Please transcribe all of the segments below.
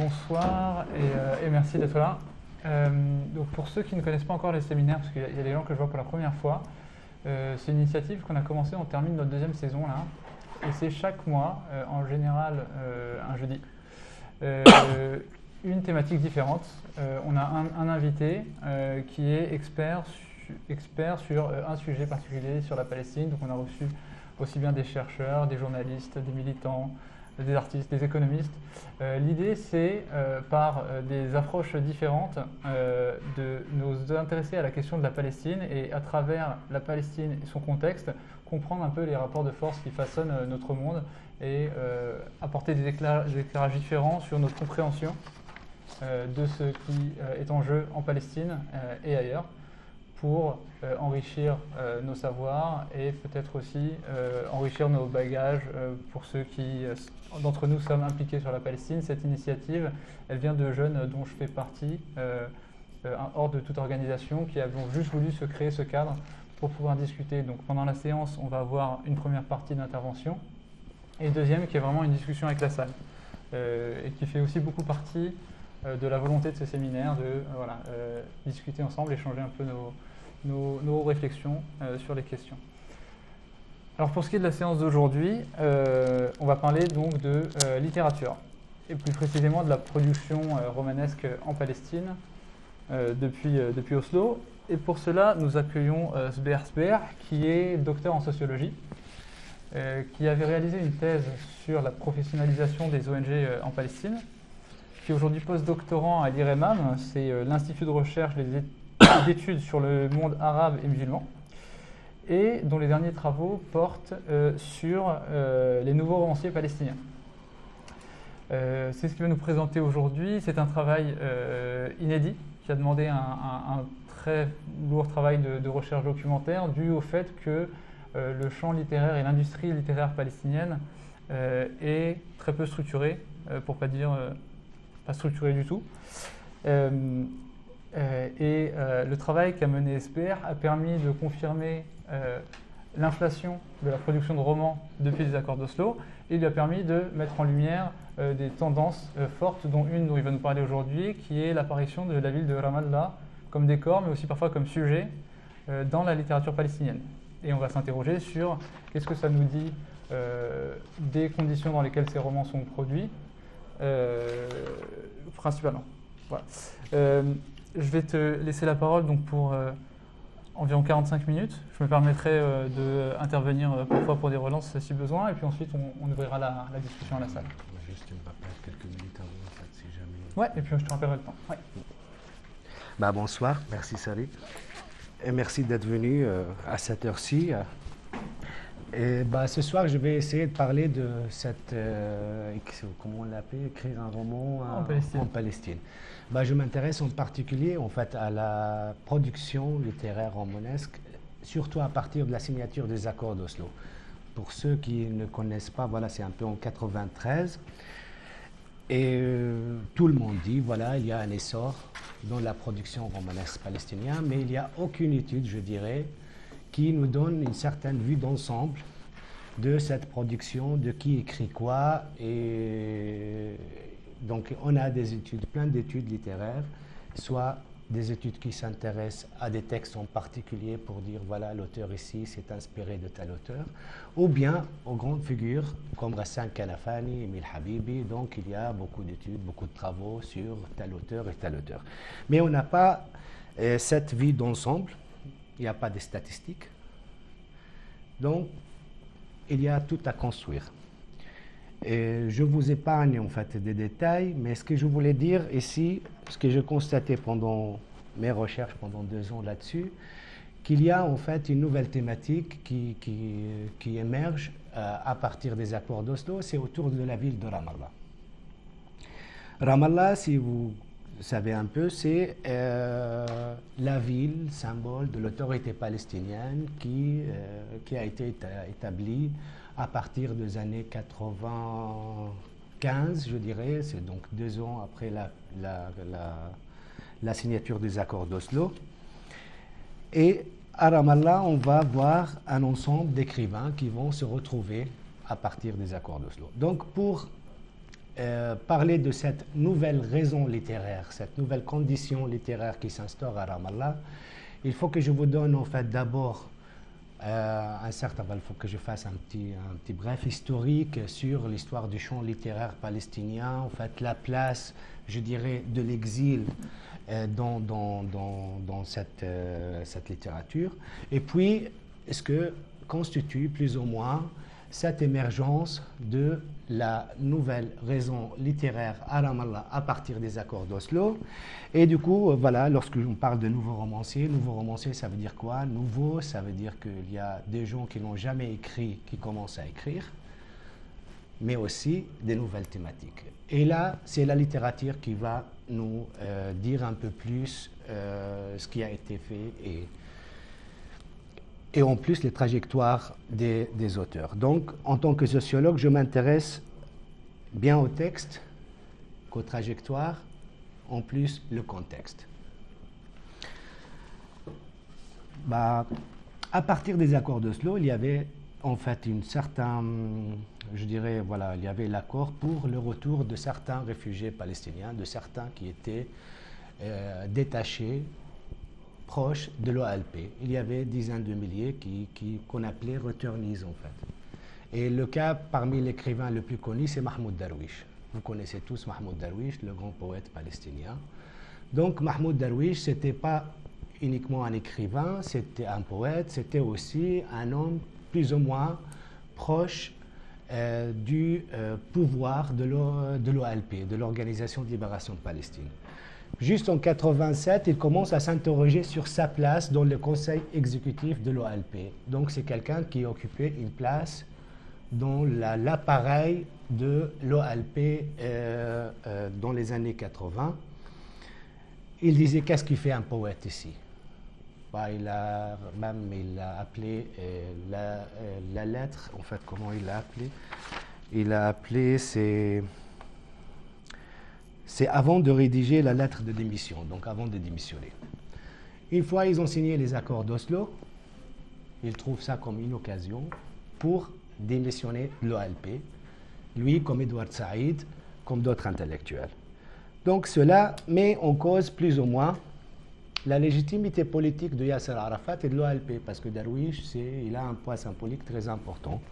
Bonsoir et merci d'être là. Donc pour ceux qui ne connaissent pas encore les séminaires, parce qu'il y a des gens que je vois pour la première fois, c'est une initiative qu'on a commencée, on termine notre deuxième saison là, et c'est chaque mois, en général un jeudi, une thématique différente. On a un invité qui est expert sur un sujet particulier sur la Palestine, donc on a reçu aussi bien des chercheurs, des journalistes, des militants, des artistes, des économistes. L'idée, c'est, par des approches différentes, de nous intéresser à la question de la Palestine et à travers la Palestine et son contexte, comprendre un peu les rapports de force qui façonnent notre monde et apporter des éclairages différents sur notre compréhension de ce qui est en jeu en Palestine et ailleurs, pour enrichir nos savoirs et peut-être aussi enrichir nos bagages pour ceux qui, d'entre nous, sommes impliqués sur la Palestine. Cette initiative, elle vient de jeunes dont je fais partie, hors de toute organisation, qui avons juste voulu se créer ce cadre pour pouvoir discuter. Donc pendant la séance, on va avoir une première partie d'intervention et une deuxième qui est vraiment une discussion avec la salle et qui fait aussi beaucoup partie de la volonté de ce séminaire de discuter ensemble, échanger un peu nos réflexions sur les questions. Alors pour ce qui est de la séance d'aujourd'hui, on va parler donc de littérature, et plus précisément de la production romanesque en Palestine depuis Oslo. Et pour cela, nous accueillons Sber Sber, qui est docteur en sociologie, qui avait réalisé une thèse sur la professionnalisation des ONG en Palestine, qui est aujourd'hui post-doctorant à l'IREMAM, c'est l'Institut de recherche d'études sur le monde arabe et musulman, et dont les derniers travaux portent sur les nouveaux romanciers palestiniens. C'est ce qu'il va nous présenter aujourd'hui. C'est un travail inédit qui a demandé un très lourd travail de recherche documentaire dû au fait que le champ littéraire et l'industrie littéraire palestinienne est très peu structurée, pour pas dire pas structurée du tout. Le travail qu'a mené Sber a permis de confirmer l'inflation de la production de romans depuis les accords d'Oslo, et lui a permis de mettre en lumière des tendances fortes, dont une dont il va nous parler aujourd'hui, qui est l'apparition de la ville de Ramallah comme décor, mais aussi parfois comme sujet dans la littérature palestinienne. Et on va s'interroger sur qu'est-ce que ça nous dit des conditions dans lesquelles ces romans sont produits, principalement. Voilà. Je vais te laisser la parole donc pour environ 45 minutes. Je me permettrai d'intervenir parfois pour des relances si besoin, et puis ensuite on ouvrira la discussion à la salle. Juste me rappelle quelques minutes avant, en fait, si jamais. Ouais, et puis je te rappellerai le temps. Ouais. Bonsoir, merci Salih. Et merci d'être venu à cette heure-ci. Et ce soir, je vais essayer de parler de cette, comment on l'appelle, écrire un roman en Palestine. Je m'intéresse en particulier en fait à la production littéraire romanesque, surtout à partir de la signature des accords d'Oslo. Pour ceux qui ne connaissent pas, c'est un peu en 93. Et tout le monde dit, il y a un essor dans la production romanesque palestinienne, mais il n'y a aucune étude, je dirais, qui nous donne une certaine vue d'ensemble de cette production, de qui écrit quoi. Et donc on a des études, plein d'études littéraires, soit des études qui s'intéressent à des textes en particulier pour dire l'auteur ici s'est inspiré de tel auteur, ou bien aux grandes figures comme Ghassan Kanafani, Emile Habibi. Donc il y a beaucoup d'études, beaucoup de travaux sur tel auteur et tel auteur. Mais on n'a pas cette vue d'ensemble, il n'y a pas de statistiques. Donc il y a tout à construire. Et je vous épargne en fait des détails, mais ce que je voulais dire ici, ce que j'ai constaté pendant mes recherches pendant 2 ans là-dessus, qu'il y a en fait une nouvelle thématique qui émerge à partir des accords d'Oslo, c'est autour de la ville de Ramallah. Ramallah, si vous savez un peu, c'est la ville symbole de l'autorité palestinienne qui a été établie à partir des années 95, je dirais, c'est donc 2 ans après la signature des accords d'Oslo. Et à Ramallah, on va voir un ensemble d'écrivains qui vont se retrouver à partir des accords d'Oslo. Donc pour parler de cette nouvelle raison littéraire, cette nouvelle condition littéraire qui s'instaure à Ramallah, il faut que je vous donne en fait d'abord il faut que je fasse un petit bref historique sur l'histoire du champ littéraire palestinien, en fait la place, je dirais, de l'exil dans cette littérature, et puis ce que constitue plus ou moins cette émergence de la nouvelle raison littéraire à Ramallah à partir des accords d'Oslo. Et du coup, voilà, lorsque on parle de nouveau romancier, ça veut dire quoi? Nouveau, ça veut dire qu'il y a des gens qui n'ont jamais écrit, qui commencent à écrire, mais aussi des nouvelles thématiques. Et là, c'est la littérature qui va nous dire un peu plus ce qui a été fait et en plus les trajectoires des auteurs. Donc, en tant que sociologue, je m'intéresse bien au texte qu'aux trajectoires, en plus le contexte. À partir des accords d'Oslo, il y avait en fait une certaine, je dirais, voilà, il y avait l'accord pour le retour de certains réfugiés palestiniens, de certains qui étaient détachés, proches de l'OLP. Il y avait dizaines de milliers qu'on appelait returnees en fait. Et le cas parmi l'écrivain le plus connu, c'est Mahmoud Darwish. Vous connaissez tous Mahmoud Darwish, le grand poète palestinien. Donc Mahmoud Darwish, ce n'était pas uniquement un écrivain, c'était un poète, c'était aussi un homme plus ou moins proche du pouvoir de l'OLP, de l'Organisation de Libération de Palestine. Juste en 87, il commence à s'interroger sur sa place dans le conseil exécutif de l'OLP. Donc c'est quelqu'un qui occupait une place dans l'appareil de l'OLP dans les années 80. Il disait, qu'est-ce qui fait un poète ici? Il a appelé la lettre, en fait, comment il l'a appelé? Il a appelé c'est avant de rédiger la lettre de démission, donc avant de démissionner. Une fois ils ont signé les accords d'Oslo, ils trouvent ça comme une occasion pour démissionner de l'OLP, lui comme Edward Saïd, comme d'autres intellectuels. Donc cela met en cause plus ou moins la légitimité politique de Yasser Arafat et de l'OLP, parce que Darwish, il a un poids symbolique très important.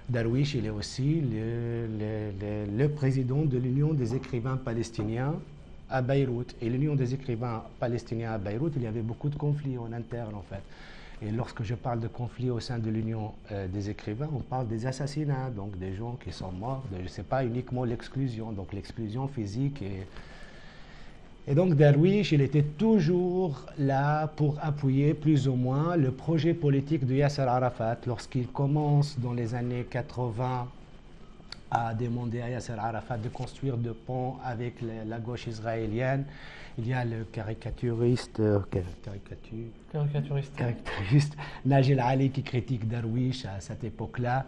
Darwish, il est aussi le président de l'Union des écrivains palestiniens à Beyrouth. Et l'Union des écrivains palestiniens à Beyrouth, il y avait beaucoup de conflits en interne, en fait. Et lorsque je parle de conflits au sein de l'Union des écrivains, on parle des assassinats, donc des gens qui sont morts. Ce n'est pas uniquement l'exclusion, donc l'exclusion physique. Et donc Darwish, il était toujours là pour appuyer plus ou moins le projet politique de Yasser Arafat. Lorsqu'il commence dans les années 80 à demander à Yasser Arafat de construire des ponts avec la gauche israélienne, il y a le caricaturiste Najel Ali qui critique Darwish à cette époque-là.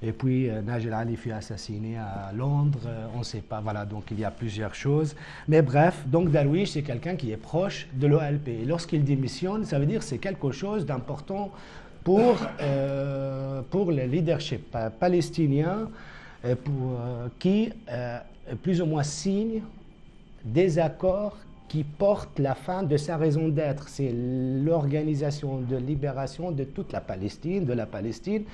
Et puis Najel Ali fut assassiné à Londres, on ne sait pas, voilà, donc il y a plusieurs choses. Mais bref, donc Darwish, c'est quelqu'un qui est proche de l'OLP. Et lorsqu'il démissionne, ça veut dire que c'est quelque chose d'important pour le leadership palestinien qui plus ou moins signe des accords qui portent la fin de sa raison d'être. C'est l'organisation de libération de toute la Palestine, de la Palestine.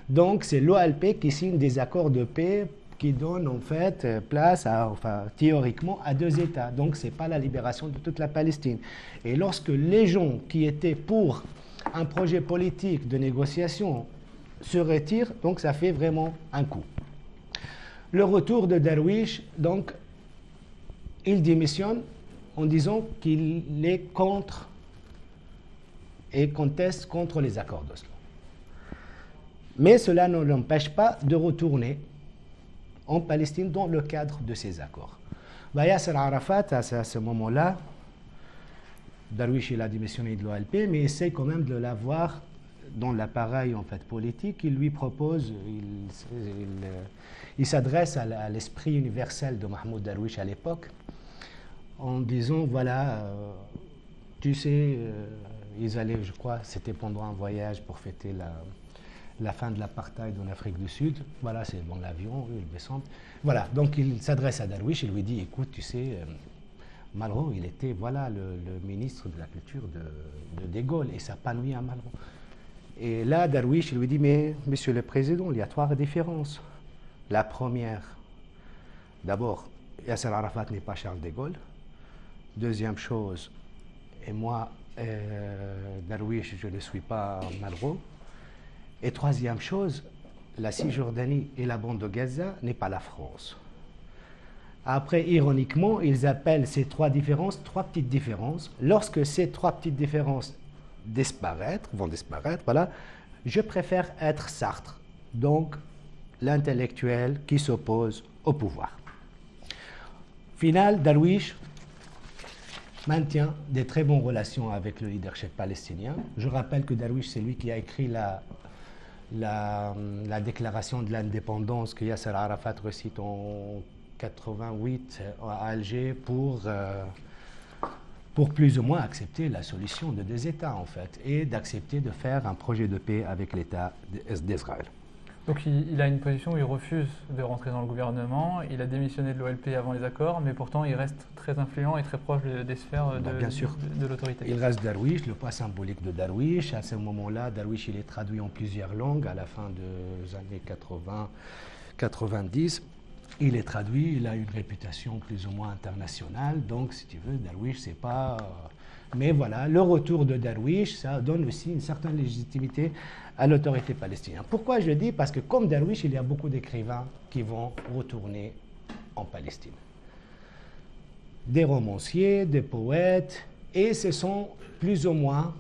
Donc c'est l'OLP qui signe des accords de paix qui donnent en fait place, théoriquement, à deux États. Donc ce n'est pas la libération de toute la Palestine. Et lorsque les gens qui étaient pour un projet politique de négociation se retirent, donc ça fait vraiment un coup. Le retour de Darwish, donc, il démissionne en disant qu'il est contre et conteste contre les accords d'Oslo. Mais cela ne l'empêche pas de retourner en Palestine dans le cadre de ces accords. Yasser Arafat, à ce moment-là, Darwish il a démissionné de l'OLP, mais essaie quand même de l'avoir dans l'appareil en fait, politique. Il lui propose, il s'adresse à l'esprit universel de Mahmoud Darwish à l'époque, en disant, voilà, tu sais, ils allaient, je crois, c'était pendant un voyage pour fêter la fin de l'apartheid en Afrique du Sud. Voilà, c'est dans l'avion, il descend. Voilà, donc il s'adresse à Darwish, il lui dit, écoute, tu sais, Malraux, il était, voilà, le ministre de la culture de Gaulle, et ça n'a pas nuit à Malraux. Et là, Darwish, il lui dit, mais monsieur le président, il y a 3 différences. La première, d'abord, Yasser Arafat n'est pas Charles de Gaulle. Deuxième chose, et moi, Darwish, je ne suis pas Malraux. Et troisième chose, la Cisjordanie et la bande de Gaza n'est pas la France. Après, ironiquement, ils appellent ces 3 différences 3 petites différences. Lorsque ces 3 petites différences vont disparaître, voilà, je préfère être Sartre, donc l'intellectuel qui s'oppose au pouvoir. Final, Darwish maintient des très bonnes relations avec le leadership palestinien. Je rappelle que Darwish, c'est lui qui a écrit la déclaration de l'indépendance que Yasser Arafat recite en 88 à Alger pour plus ou moins accepter la solution de 2 États, en fait, et d'accepter de faire un projet de paix avec l'État d'Israël. Donc il a une position où il refuse de rentrer dans le gouvernement, il a démissionné de l'OLP avant les accords, mais pourtant il reste très influent et très proche des sphères de l'autorité. Il reste Darwish, le poids symbolique de Darwish. À ce moment-là, Darwish il est traduit en plusieurs langues à la fin des années 80-90. Il est traduit, il a une réputation plus ou moins internationale, donc si tu veux, Darwish, c'est pas... Mais voilà, le retour de Darwish, ça donne aussi une certaine légitimité à l'autorité palestinienne. Pourquoi je dis? Parce que comme Darwish, il y a beaucoup d'écrivains qui vont retourner en Palestine. Des romanciers, des poètes, et ce sont plus ou moins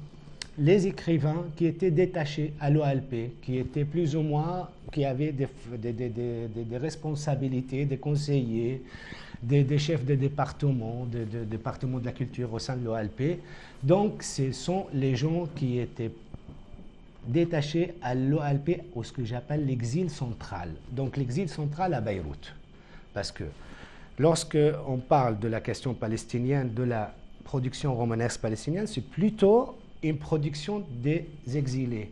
les écrivains qui étaient détachés à l'OLP, qui étaient plus ou moins, qui avaient des responsabilités, des conseillers, des chefs de département, de département de la culture au sein de l'OLP. Donc, ce sont les gens qui étaient détachés à l'OLP, ou ce que j'appelle l'exil central. Donc, l'exil central à Beyrouth. Parce que lorsque on parle de la question palestinienne, de la production romanesque palestinienne, c'est plutôt une production des exilés,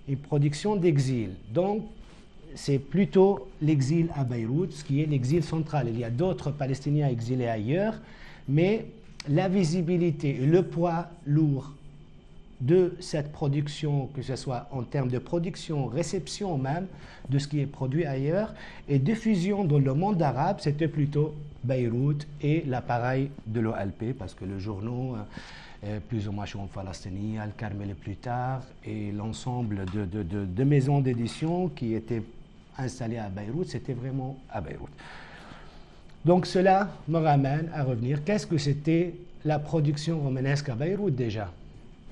une production d'exil. Donc, c'est plutôt l'exil à Beyrouth, ce qui est l'exil central. Il y a d'autres Palestiniens exilés ailleurs, mais la visibilité et le poids lourd de cette production, que ce soit en termes de production, réception même, de ce qui est produit ailleurs, et diffusion dans le monde arabe, c'était plutôt Beyrouth et l'appareil de l'OLP, parce que le journaux... plus ou moins Choum Falastini, Al-Karmel plus tard, et l'ensemble de maisons d'édition qui étaient installées à Beyrouth, c'était vraiment à Beyrouth. Donc cela me ramène à revenir, qu'est-ce que c'était la production romanesque à Beyrouth déjà?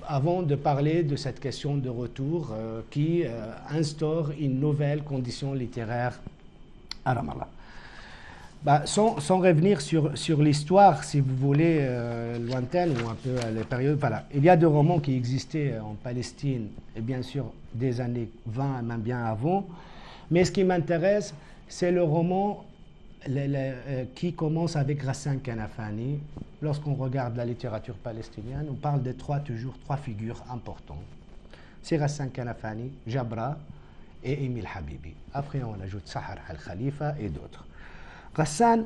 Avant de parler de cette question de retour qui instaure une nouvelle condition littéraire à Ramallah. Sans revenir sur l'histoire, si vous voulez, lointaine ou un peu à la période, voilà. Il y a 2 romans qui existaient en Palestine, et bien sûr des années 20, même bien avant. Mais ce qui m'intéresse, c'est le roman qui commence avec Ghassan Kanafani. Lorsqu'on regarde la littérature palestinienne, on parle de toujours 3 figures importantes. C'est Ghassan Kanafani, Jabra et Emile Habibi. Après, on ajoute Sahar al-Khalifa et d'autres. Ghassan,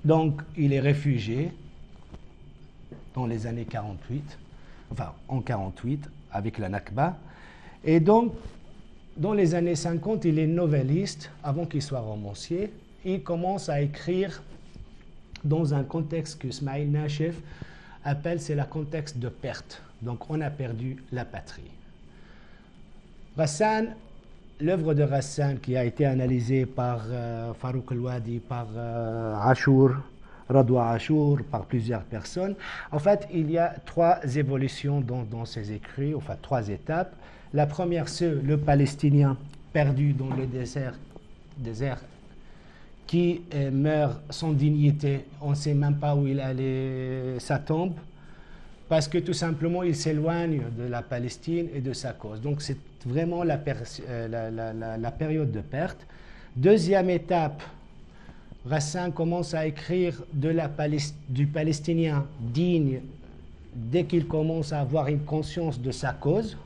donc, il est réfugié dans les années 48, enfin en 48, avec la Nakba. Et donc, dans les années 50, il est novelliste, avant qu'il soit romancier. Il commence à écrire dans un contexte que Ismail Nachef appelle, c'est le contexte de perte. Donc, on a perdu la patrie. Ghassan, l'œuvre de Ghassan qui a été analysée par Farouk El-Wadi, par Radwa Ashour, par plusieurs personnes. En fait, il y a 3 évolutions dans ses écrits, enfin 3 étapes. La première, c'est le Palestinien perdu dans le désert qui meurt sans dignité. On ne sait même pas où il allait, sa tombe, parce que tout simplement, il s'éloigne de la Palestine et de sa cause. Donc, c'est vraiment la période de perte. Deuxième étape, Ghassan commence à écrire du Palestinien digne – dès qu'il commence à avoir une conscience de sa cause.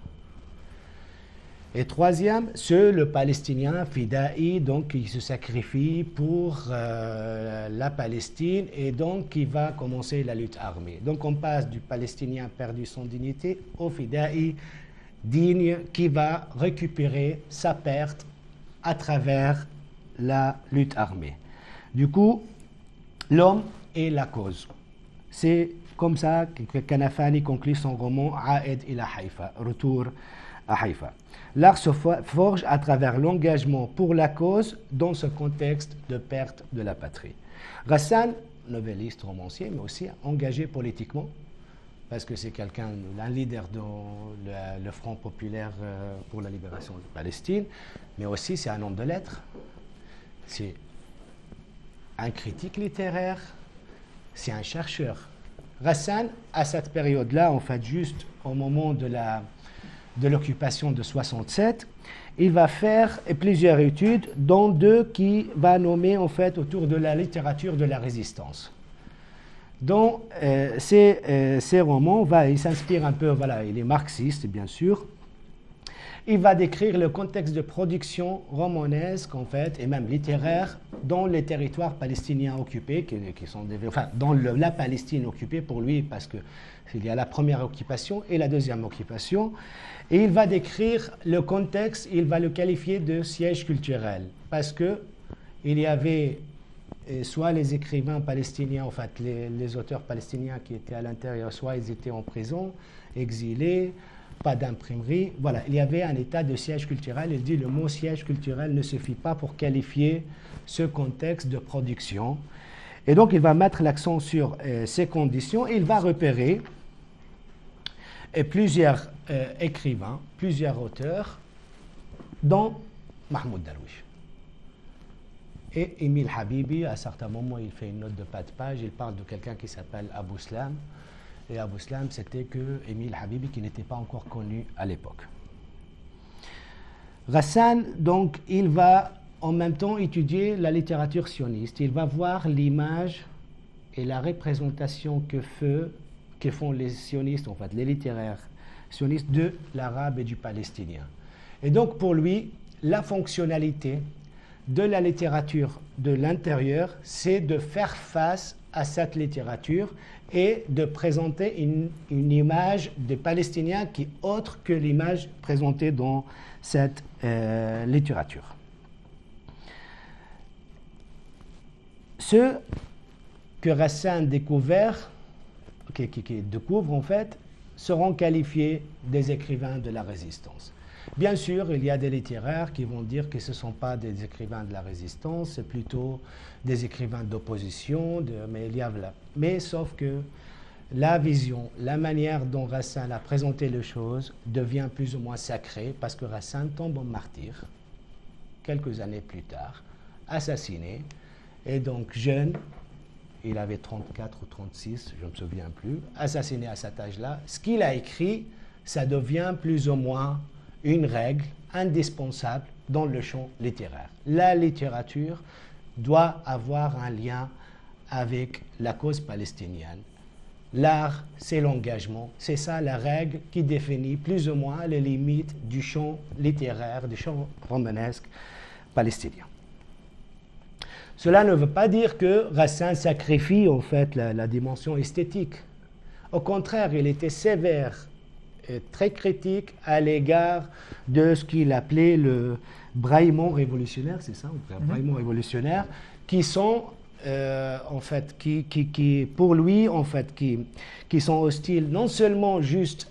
Et troisième, c'est le Palestinien Fida'i, donc qui se sacrifie pour la Palestine et donc qui va commencer la lutte armée. Donc on passe du Palestinien perdu son dignité au Fida'i digne qui va récupérer sa perte à travers la lutte armée. Du coup, l'homme est la cause. C'est comme ça que Kanafani conclut son roman Aed ila Haïfa, Retour à Haïfa. L'art se forge à travers l'engagement pour la cause dans ce contexte de perte de la patrie. Ghassan, novelliste, romancier, mais aussi engagé politiquement, parce que c'est un leader dans le Front populaire pour la libération de Palestine, mais aussi c'est un homme de lettres, c'est un critique littéraire, c'est un chercheur. Ghassan, à cette période-là, en fait, juste au moment de l'occupation de 67, il va faire plusieurs études, dont deux qui va nommer en fait autour de la littérature de la résistance. Dans ces romans, il s'inspire un peu, voilà, il est marxiste bien sûr. Il va décrire le contexte de production romanesque en fait et même littéraire dans les territoires palestiniens occupés, qui sont dans la Palestine occupée pour lui, parce que il y a la première occupation et la deuxième occupation. Et il va décrire le contexte, il va le qualifier de siège culturel, parce que il y avait soit les écrivains palestiniens, en fait les auteurs palestiniens qui étaient à l'intérieur, soit ils étaient en prison, exilés, pas d'imprimerie. Voilà, il y avait un état de siège culturel. Il dit le mot siège culturel ne suffit pas pour qualifier ce contexte de production. Et donc il va mettre l'accent sur ces conditions et il va repérer plusieurs écrivains, plusieurs auteurs, dont Mahmoud Darwish. Et Émile Habibi, à certains moments, il fait une note de pas de page, il parle de quelqu'un qui s'appelle Abou Slam. Et Abou Slam, c'était que Émile Habibi, qui n'était pas encore connu à l'époque. Ghassan, donc, il va en même temps étudier la littérature sioniste. Il va voir l'image et la représentation que font les sionistes, en fait, les littéraires sionistes de l'arabe et du palestinien. Et donc, pour lui, la fonctionnalité de la littérature de l'intérieur, c'est de faire face à cette littérature et de présenter une image des Palestiniens qui est autre que l'image présentée dans cette littérature. Ceux que Ghassan qui découvre en fait, seront qualifiés des écrivains de la résistance. Bien sûr, il y a des littéraires qui vont dire que ce ne sont pas des écrivains de la résistance, c'est plutôt des écrivains d'opposition, mais sauf que la vision, la manière dont Ghassan a présenté les choses devient plus ou moins sacrée parce que Ghassan tombe en martyr quelques années plus tard, assassiné, et donc jeune, il avait 34 ou 36, je ne me souviens plus, assassiné à cet âge-là. Ce qu'il a écrit, ça devient plus ou moins une règle indispensable dans le champ littéraire. La littérature doit avoir un lien avec la cause palestinienne. L'art, c'est l'engagement. C'est ça la règle qui définit plus ou moins les limites du champ littéraire, du champ romanesque palestinien. Cela ne veut pas dire que Ghassan sacrifie en fait la dimension esthétique. Au contraire, il était sévère et très critique à l'égard de ce qu'il appelait le braillement révolutionnaire, c'est ça, braillement révolutionnaire, qui sont en fait, qui pour lui en fait, qui sont hostiles non seulement juste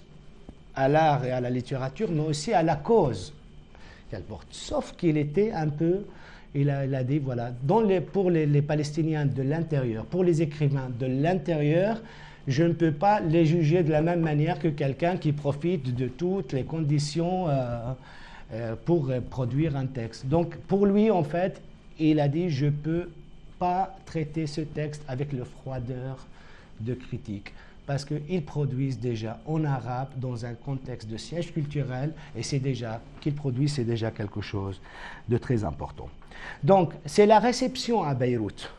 à l'art et à la littérature, mais aussi à la cause qu'elle porte. Sauf qu'il était un peu, il a dit voilà, pour les Palestiniens de l'intérieur, pour les écrivains de l'intérieur, je ne peux pas les juger de la même manière que quelqu'un qui profite de toutes les conditions pour produire un texte. Donc pour lui, en fait, il a dit je ne peux pas traiter ce texte avec le froideur de critique, parce qu'ils produisent déjà en arabe dans un contexte de siège culturel, et c'est déjà qu'ils produisent, c'est déjà quelque chose de très important. Donc c'est la réception à Beyrouth,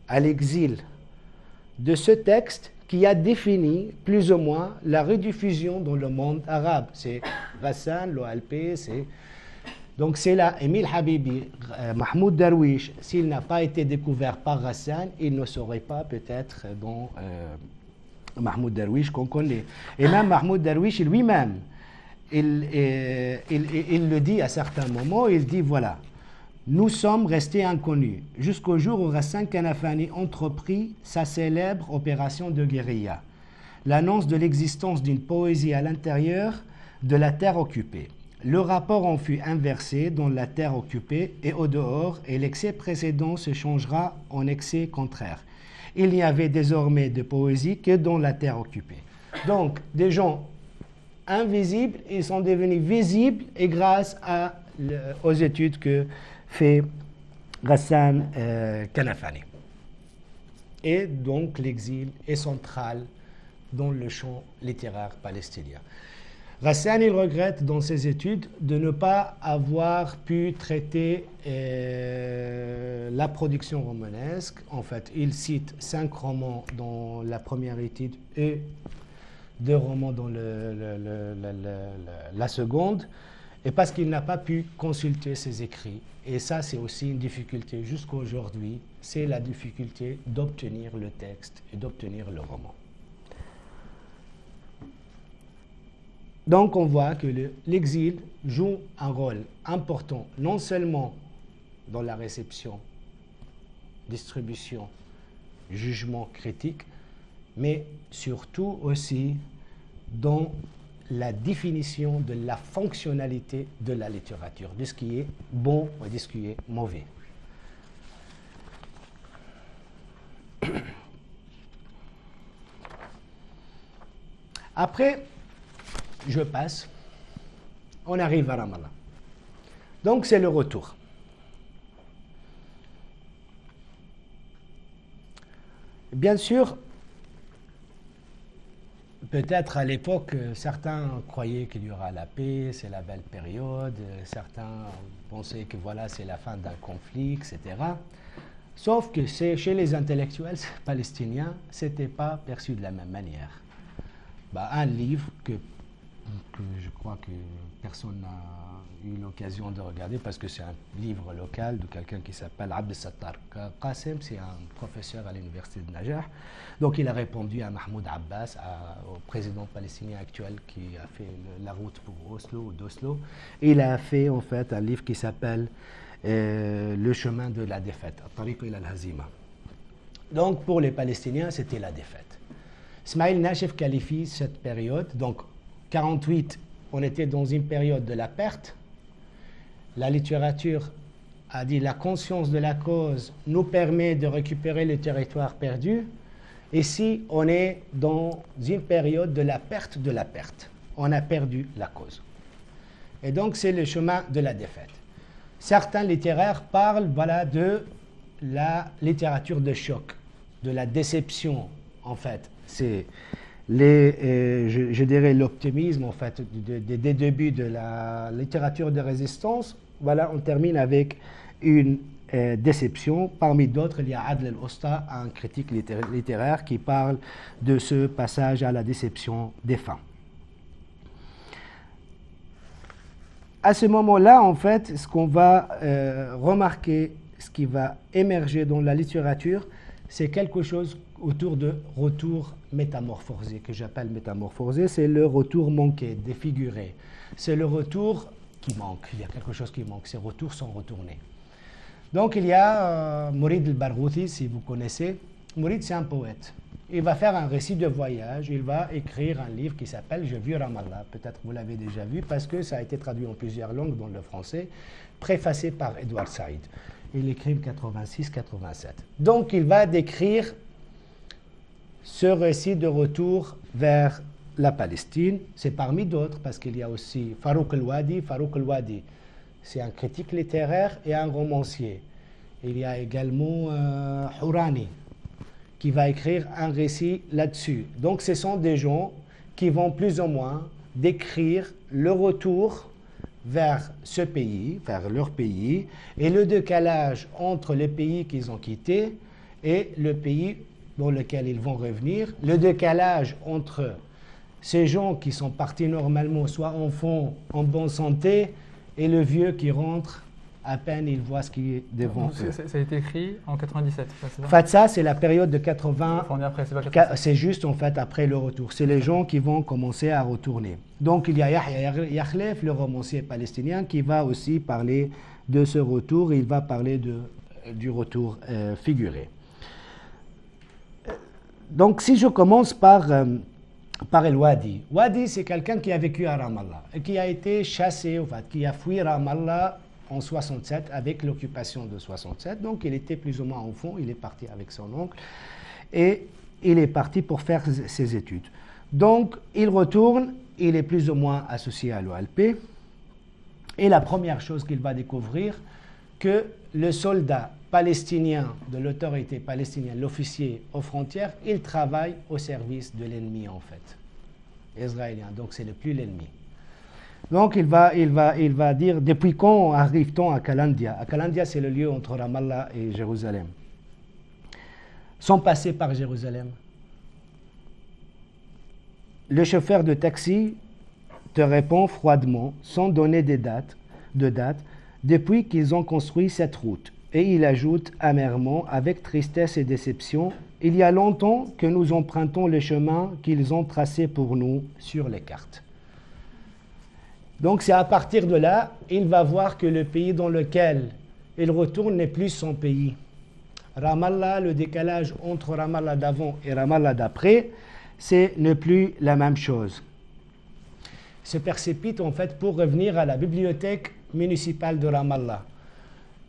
à l'exil, de ce texte qui a défini plus ou moins la rediffusion dans le monde arabe. C'est Ghassan, l'OLP, c'est... Donc c'est là, Émile Habibi, Mahmoud Darwish, s'il n'a pas été découvert par Ghassan, il ne serait pas peut-être dans Mahmoud Darwish qu'on connaît. Et même Mahmoud Darwish lui-même, il le dit à certains moments, il dit voilà, nous sommes restés inconnus jusqu'au jour où Ghassan Kanafani entreprit sa célèbre opération de guérilla, l'annonce de l'existence d'une poésie à l'intérieur de la terre occupée. Le rapport en fut inversé dans la terre occupée et au dehors, et l'excès précédent se changera en excès contraire. Il n'y avait désormais de poésie que dans la terre occupée. Donc, des gens invisibles, ils sont devenus visibles et grâce aux études que fait Ghassan Kanafani. Et donc l'exil est central dans le champ littéraire palestinien. Ghassan, il regrette dans ses études de ne pas avoir pu traiter la production romanesque. En fait, il cite 5 romans dans la première étude et 2 romans dans la seconde, et parce qu'il n'a pas pu consulter ses écrits. Et ça, c'est aussi une difficulté jusqu'à aujourd'hui, c'est la difficulté d'obtenir le texte et d'obtenir le roman. Donc on voit que l'exil joue un rôle important, non seulement dans la réception, distribution, jugement critique, mais surtout aussi dans la définition de la fonctionnalité de la littérature, de ce qui est bon ou de ce qui est mauvais. Après, je passe, on arrive à Ramallah. Donc c'est le retour. Bien sûr, peut-être à l'époque, certains croyaient qu'il y aura la paix, c'est la belle période, certains pensaient que voilà, c'est la fin d'un conflit, etc. Sauf que chez les intellectuels palestiniens, ce n'était pas perçu de la même manière. Un livre que je crois que personne n'a eu l'occasion de regarder parce que c'est un livre local de quelqu'un qui s'appelle Abdel Sattar Qassem, c'est un professeur à l'université de Najaf. Donc il a répondu à Mahmoud Abbas, au président palestinien actuel qui a fait la route pour Oslo ou d'Oslo. Il a fait en fait un livre qui s'appelle Le chemin de la défaite, Tariq ila al-Hazima. Donc pour les Palestiniens, c'était la défaite. Ismail Nachef qualifie cette période, donc 48, on était dans une période de la perte. La littérature a dit la conscience de la cause nous permet de récupérer le territoire perdu. Ici, on est dans une période de la perte de la perte. On a perdu la cause. Et donc, c'est le chemin de la défaite. Certains littéraires parlent de la littérature de choc, de la déception, en fait. C'est je dirais l'optimisme en fait des débuts de la littérature de résistance. Voilà, on termine avec une déception. Parmi d'autres, il y a Adl el-Osta, un critique littéraire qui parle de ce passage à la déception des fins. À ce moment-là, en fait, ce qu'on va remarquer, ce qui va émerger dans la littérature, c'est quelque chose autour de retour métamorphosé, que j'appelle métamorphosé, c'est le retour manqué, défiguré. C'est le retour qui manque, il y a quelque chose qui manque, ces retours sont retournés. Donc il y a Mourid el-Barghouti, si vous connaissez. Mourid, c'est un poète. Il va faire un récit de voyage, il va écrire un livre qui s'appelle « Je vis Ramallah ». Peut-être vous l'avez déjà vu parce que ça a été traduit en plusieurs langues, dont le français, préfacé par Edouard Saïd. Il écrit 86-87. Donc il va décrire ce récit de retour vers la Palestine. C'est parmi d'autres parce qu'il y a aussi Farouk el-Wadi. Farouk el-Wadi, c'est un critique littéraire et un romancier. Il y a également Hourani qui va écrire un récit là-dessus. Donc ce sont des gens qui vont plus ou moins décrire le retour vers ce pays, vers leur pays, et le décalage entre les pays qu'ils ont quittés et le pays dans lequel ils vont revenir, le décalage entre ces gens qui sont partis normalement, soit enfants en bonne santé, et le vieux qui rentre, à peine il voit ce qui est devant eux. Ça a été écrit en 97, c'est ça? En fait, ça, c'est la période de 80. Enfin, on est après, c'est pas 87. C'est juste, en fait, après le retour. C'est les gens qui vont commencer à retourner. Donc, il y a Yahya Yakhlef, le romancier palestinien, qui va aussi parler de ce retour. Il va parler du retour figuré. Donc, si je commence par El Wadi. Wadi, c'est quelqu'un qui a vécu à Ramallah et qui a été chassé, en fait, qui a fui Ramallah en 67 avec l'occupation de 67. Donc, il était plus ou moins enfant. Il est parti avec son oncle et il est parti pour faire ses études. Donc, il retourne. Il est plus ou moins associé à l'OLP. Et la première chose qu'il va découvrir, que le soldat palestinien de l'autorité palestinienne, l'officier aux frontières, il travaille au service de l'ennemi en fait, israélien. Donc c'est le plus l'ennemi. Donc il va dire, depuis quand arrive-t-on à Kalandia? À Kalandia, c'est le lieu entre Ramallah et Jérusalem. Sans passer par Jérusalem. Le chauffeur de taxi te répond froidement, sans donner de date, depuis qu'ils ont construit cette route. Et il ajoute amèrement, avec tristesse et déception, « Il y a longtemps que nous empruntons le chemin qu'ils ont tracé pour nous sur les cartes. » Donc c'est à partir de là, il va voir que le pays dans lequel il retourne n'est plus son pays. Ramallah, le décalage entre Ramallah d'avant et Ramallah d'après, c'est ne plus la même chose. Il se précipite en fait pour revenir à la bibliothèque municipale de Ramallah.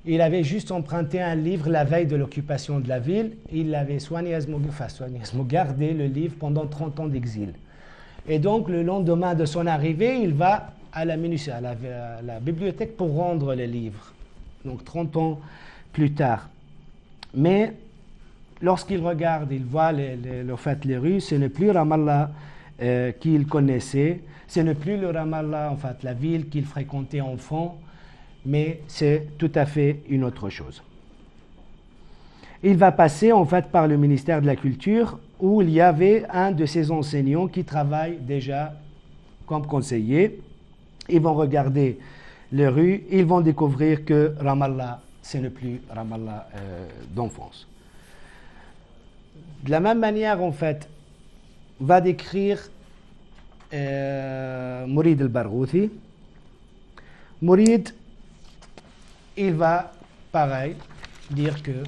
Il avait juste emprunté un livre la veille de l'occupation de la ville. Il avait soigneusement gardé le livre pendant 30 ans d'exil. Et donc, le lendemain de son arrivée, il va à la bibliothèque pour rendre le livre. Donc, 30 ans plus tard. Mais, lorsqu'il regarde, il voit les rues, ce n'est plus Ramallah qu'il connaissait. Ce n'est plus le Ramallah, en fait, la ville qu'il fréquentait enfant. Mais c'est tout à fait une autre chose. Il va passer en fait par le ministère de la Culture où il y avait un de ses enseignants qui travaille déjà comme conseiller. Ils vont regarder les rues, ils vont découvrir que Ramallah, ce n'est plus Ramallah d'enfance. De la même manière, en fait, va décrire Mourid al-Barghouthi. Mourid, il va, pareil, dire que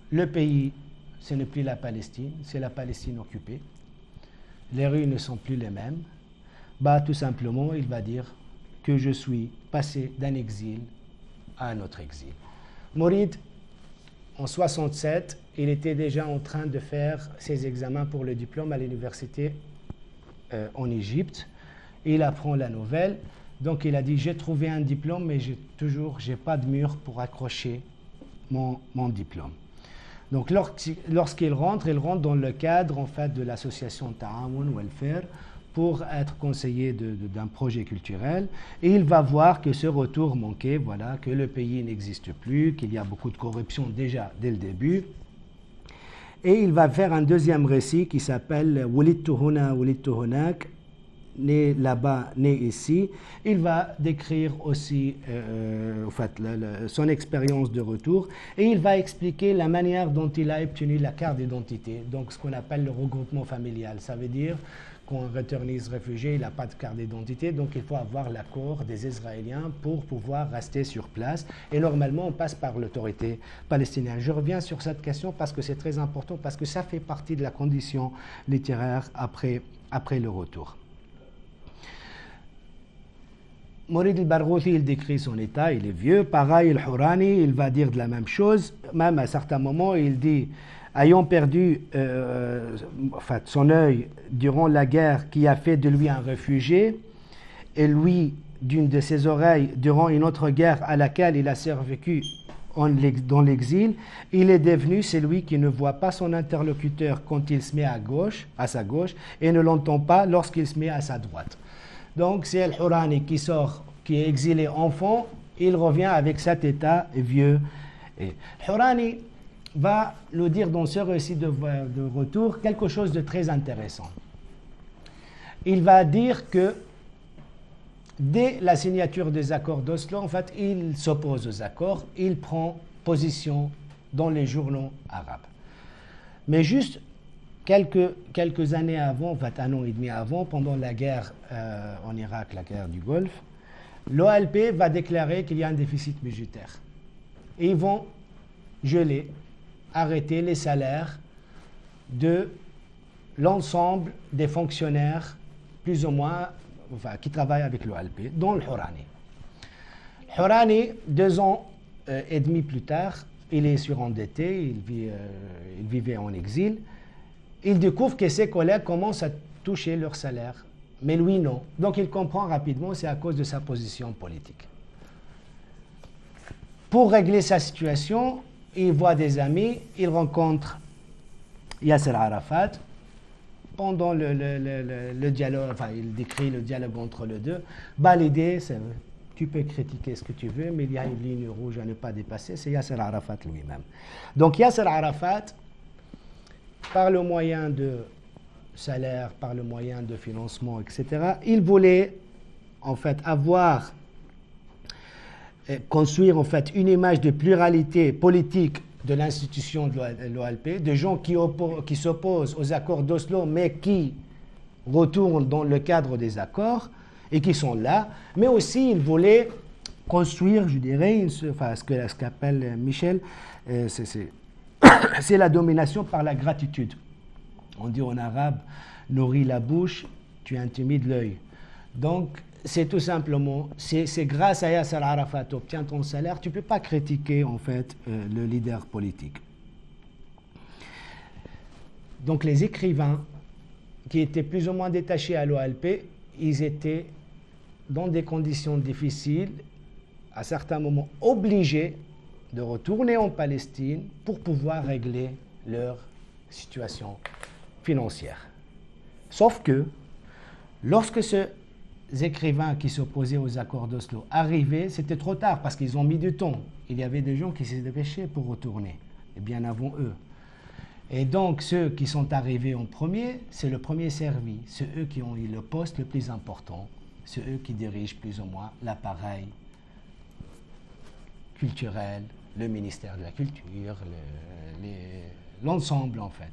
le pays, ce n'est plus la Palestine, c'est la Palestine occupée. Les rues ne sont plus les mêmes. Tout simplement, il va dire que je suis passé d'un exil à un autre exil. Mourid, en 67, il était déjà en train de faire ses examens pour le diplôme à l'université en Égypte. Il apprend la nouvelle. Donc il a dit, j'ai trouvé un diplôme, mais j'ai pas de mur pour accrocher mon diplôme. Donc lorsqu'il rentre dans le cadre en fait de l'association Ta'awoun Welfare pour être conseiller d'un projet culturel. Et il va voir que ce retour manquait, voilà, que le pays n'existe plus, qu'il y a beaucoup de corruption déjà dès le début. Et il va faire un deuxième récit qui s'appelle Wulidtu Huna, Wulidtu Hunak, né là-bas, né ici. Il va décrire aussi en fait, son expérience de retour et il va expliquer la manière dont il a obtenu la carte d'identité, donc ce qu'on appelle le regroupement familial. Ça veut dire qu'un returniste réfugié, il n'a pas de carte d'identité, donc il faut avoir l'accord des Israéliens pour pouvoir rester sur place. Et normalement, on passe par l'autorité palestinienne. Je reviens sur cette question parce que c'est très important, parce que ça fait partie de la condition littéraire après le retour. Mourid al-Barghouthi, il décrit son état, il est vieux. Pareil, al-Hourani, il va dire de la même chose. Même à certains moments, il dit, ayant perdu son œil durant la guerre qui a fait de lui un réfugié, et lui, d'une de ses oreilles, durant une autre guerre à laquelle il a survécu dans l'exil, il est devenu celui qui ne voit pas son interlocuteur quand il se met à sa gauche, et ne l'entend pas lorsqu'il se met à sa droite. Donc c'est Al-Hourani qui sort, qui est exilé enfant, il revient avec cet état vieux. Et Hourani, va nous dire dans ce récit de retour quelque chose de très intéressant. Il va dire que dès la signature des accords d'Oslo, en fait, il s'oppose aux accords, il prend position dans les journaux arabes. Mais juste quelques années avant, en fait, un an et demi avant, pendant la guerre en Irak, la guerre du Golfe, l'OLP va déclarer qu'il y a un déficit budgétaire. Et ils vont geler, arrêter les salaires de l'ensemble des fonctionnaires, plus ou moins, enfin, qui travaillent avec l'OLP, dont le Hourani. Hourani, 2 ans et demi plus tard, il est surendetté, il vivait en exil. Il découvre que ses collègues commencent à toucher leur salaire, mais lui non. Donc il comprend rapidement, c'est à cause de sa position politique. Pour régler sa situation, il voit des amis, il rencontre Yasser Arafat. Pendant le dialogue, enfin il décrit le dialogue entre les deux. Bah, l'idée, c'est tu peux critiquer ce que tu veux, mais il y a une ligne rouge à ne pas dépasser, c'est Yasser Arafat lui-même. Donc Yasser Arafat, par le moyen de salaire, par le moyen de financement, etc., il voulait en fait construire en fait une image de pluralité politique de l'institution de l'OLP, de gens qui s'opposent aux accords d'Oslo, mais qui retournent dans le cadre des accords et qui sont là. Mais aussi, il voulait construire, je dirais, ce qu'appelle Michel, c'est la domination par la gratitude. On dit en arabe, nourris la bouche, tu intimides l'œil. Donc, c'est tout simplement, c'est grâce à Yasser Arafat tu obtiens ton salaire, tu ne peux pas critiquer en fait le leader politique. Donc les écrivains qui étaient plus ou moins détachés à l'OLP, ils étaient dans des conditions difficiles, à certains moments obligés de retourner en Palestine pour pouvoir régler leur situation financière. Sauf que lorsque ces écrivains qui s'opposaient aux accords d'Oslo arrivaient, c'était trop tard parce qu'ils ont mis du temps. Il y avait des gens qui s'étaient dépêchés pour retourner, et bien avant eux. Et donc ceux qui sont arrivés en premier, c'est le premier servi. C'est eux qui ont eu le poste le plus important. C'est eux qui dirigent plus ou moins l'appareil culturel, le ministère de la Culture, l'ensemble en fait.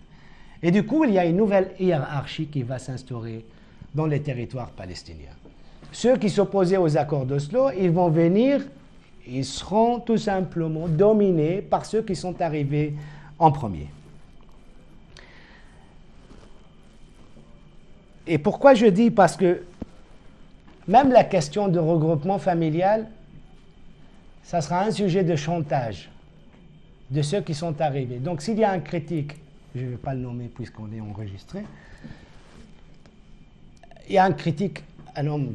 Et du coup, il y a une nouvelle hiérarchie qui va s'instaurer dans les territoires palestiniens. Ceux qui s'opposaient aux accords d'Oslo, ils vont venir, ils seront tout simplement dominés par ceux qui sont arrivés en premier. Et pourquoi je dis? Parce que même la question de regroupement familial, ça sera un sujet de chantage de ceux qui sont arrivés. Donc s'il y a un critique, je ne vais pas le nommer puisqu'on est enregistré, il y a un critique, un homme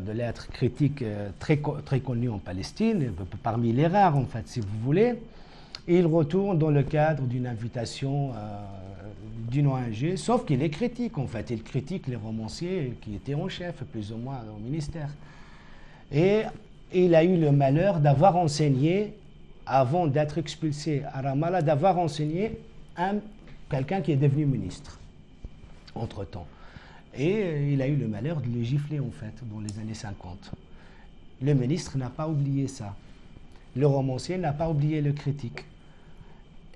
de lettres critique très connu en Palestine, parmi les rares en fait si vous voulez, et il retourne dans le cadre d'une invitation d'une ONG, sauf qu'il est critique en fait, il critique les romanciers qui étaient en chef plus ou moins au ministère. Et il a eu le malheur d'avoir enseigné, avant d'être expulsé à Ramallah, d'avoir enseigné quelqu'un qui est devenu ministre, entre-temps. Et il a eu le malheur de le gifler, en fait, dans les années 50. Le ministre n'a pas oublié ça. Le romancier n'a pas oublié le critique.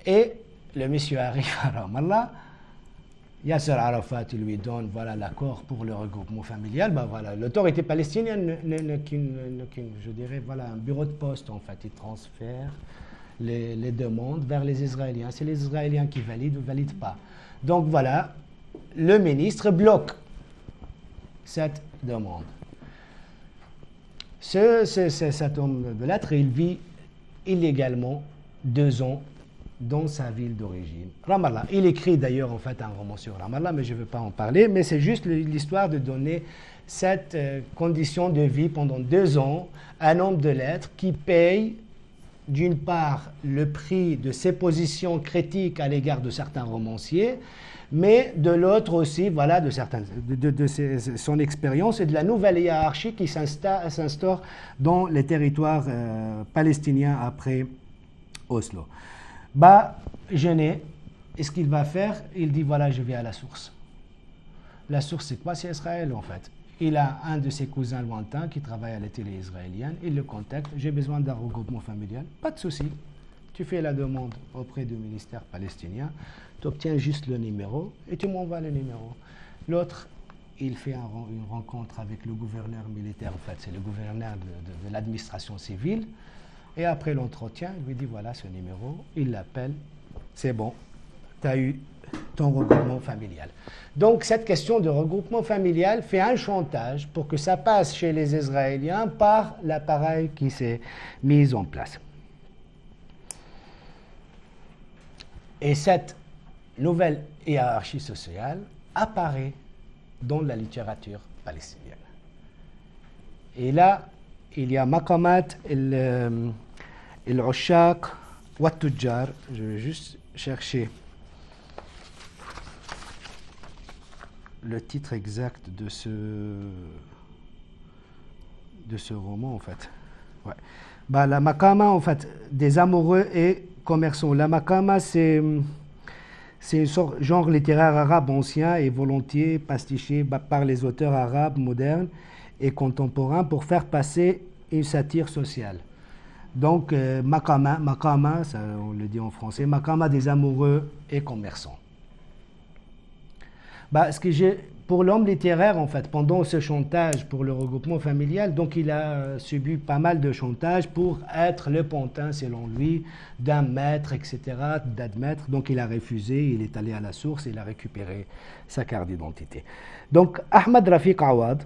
Et le monsieur arrive à Ramallah, Yasser Arafat lui donne l'accord pour le regroupement familial. L'autorité palestinienne je dirais, un bureau de poste, en fait. Il transfère les demandes vers les Israéliens. C'est les Israéliens qui valident ou ne valident pas. Donc voilà, le ministre bloque cette demande. Cet homme de lettres, il vit illégalement 2 ans dans sa ville d'origine, Ramallah. Il écrit d'ailleurs en fait un roman sur Ramallah, mais je ne veux pas en parler, mais c'est juste l'histoire de donner cette condition de vie pendant 2 ans à un homme de lettres qui paye d'une part le prix de ses positions critiques à l'égard de certains romanciers, mais de l'autre aussi, de son expérience et de la nouvelle hiérarchie qui s'instaure dans les territoires palestiniens après Oslo. gêné. Et ce qu'il va faire, il dit voilà, je vais à la source. La source, c'est quoi? C'est Israël, en fait. Il a un de ses cousins lointains qui travaille à la télé israélienne. Il le contacte. J'ai besoin d'un regroupement familial. Pas de souci. Tu fais la demande auprès du ministère palestinien. Tu obtiens juste le numéro et tu m'envoies le numéro. L'autre, il fait une rencontre avec le gouverneur militaire. En fait, c'est le gouverneur de l'administration civile. Et après l'entretien, il lui dit voilà ce numéro. Il l'appelle. C'est bon. Tu as eu ton regroupement familial. Donc, cette question de regroupement familial fait un chantage pour que ça passe chez les Israéliens par l'appareil qui s'est mis en place. Et cette nouvelle hiérarchie sociale apparaît dans la littérature palestinienne. Et là, il y a Maqamat, el-Ushaq, wat-Tujjar. Je vais juste chercher le titre exact de ce roman, en fait. Ouais. Bah, la Maqama, en fait, des amoureux et commerçants. La Maqama, c'est une sorte genre littéraire arabe ancien et volontiers pastiché par les auteurs arabes modernes et contemporains pour faire passer une satire sociale. Donc, Maqama, ça, on le dit en français, Maqama des amoureux et commerçants. Bah, pour l'homme littéraire, en fait, pendant ce chantage pour le regroupement familial, donc il a subi pas mal de chantage pour être le pantin, selon lui, d'un maître, etc., d'admettre. Donc il a refusé, il est allé à la source, il a récupéré sa carte d'identité. Donc Ahmad Rafiq Awad,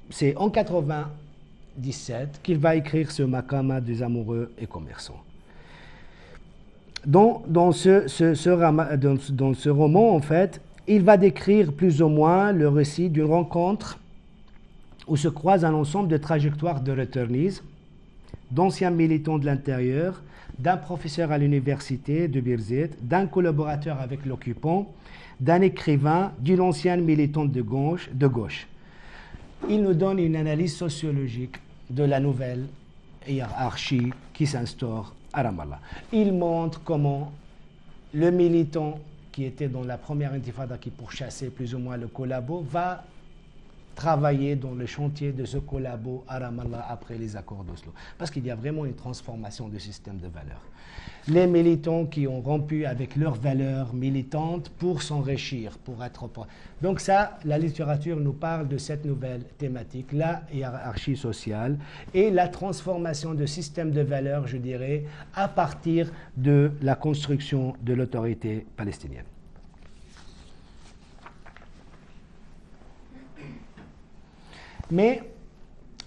c'est en 1997 qu'il va écrire ce Maqama des amoureux et commerçants. Dans ce roman, en fait, il va décrire plus ou moins le récit d'une rencontre où se croisent un ensemble de trajectoires de returnees, d'anciens militants de l'intérieur, d'un professeur à l'université de Birzeit, d'un collaborateur avec l'occupant, d'un écrivain, d'une ancienne militante de gauche. Il nous donne une analyse sociologique de la nouvelle hiérarchie qui s'instaure à Ramallah. Il montre comment le militant qui était dans la première intifada qui pourchassait plus ou moins le collabo, va travailler dans le chantier de ce collabo à Ramallah après les accords d'Oslo. Parce qu'il y a vraiment une transformation du système de valeurs. Les militants qui ont rompu avec leurs valeurs militantes pour s'enrichir, pour être... Donc ça, la littérature nous parle de cette nouvelle thématique, la hiérarchie sociale et la transformation de système de valeurs, je dirais, à partir de la construction de l'autorité palestinienne. Mais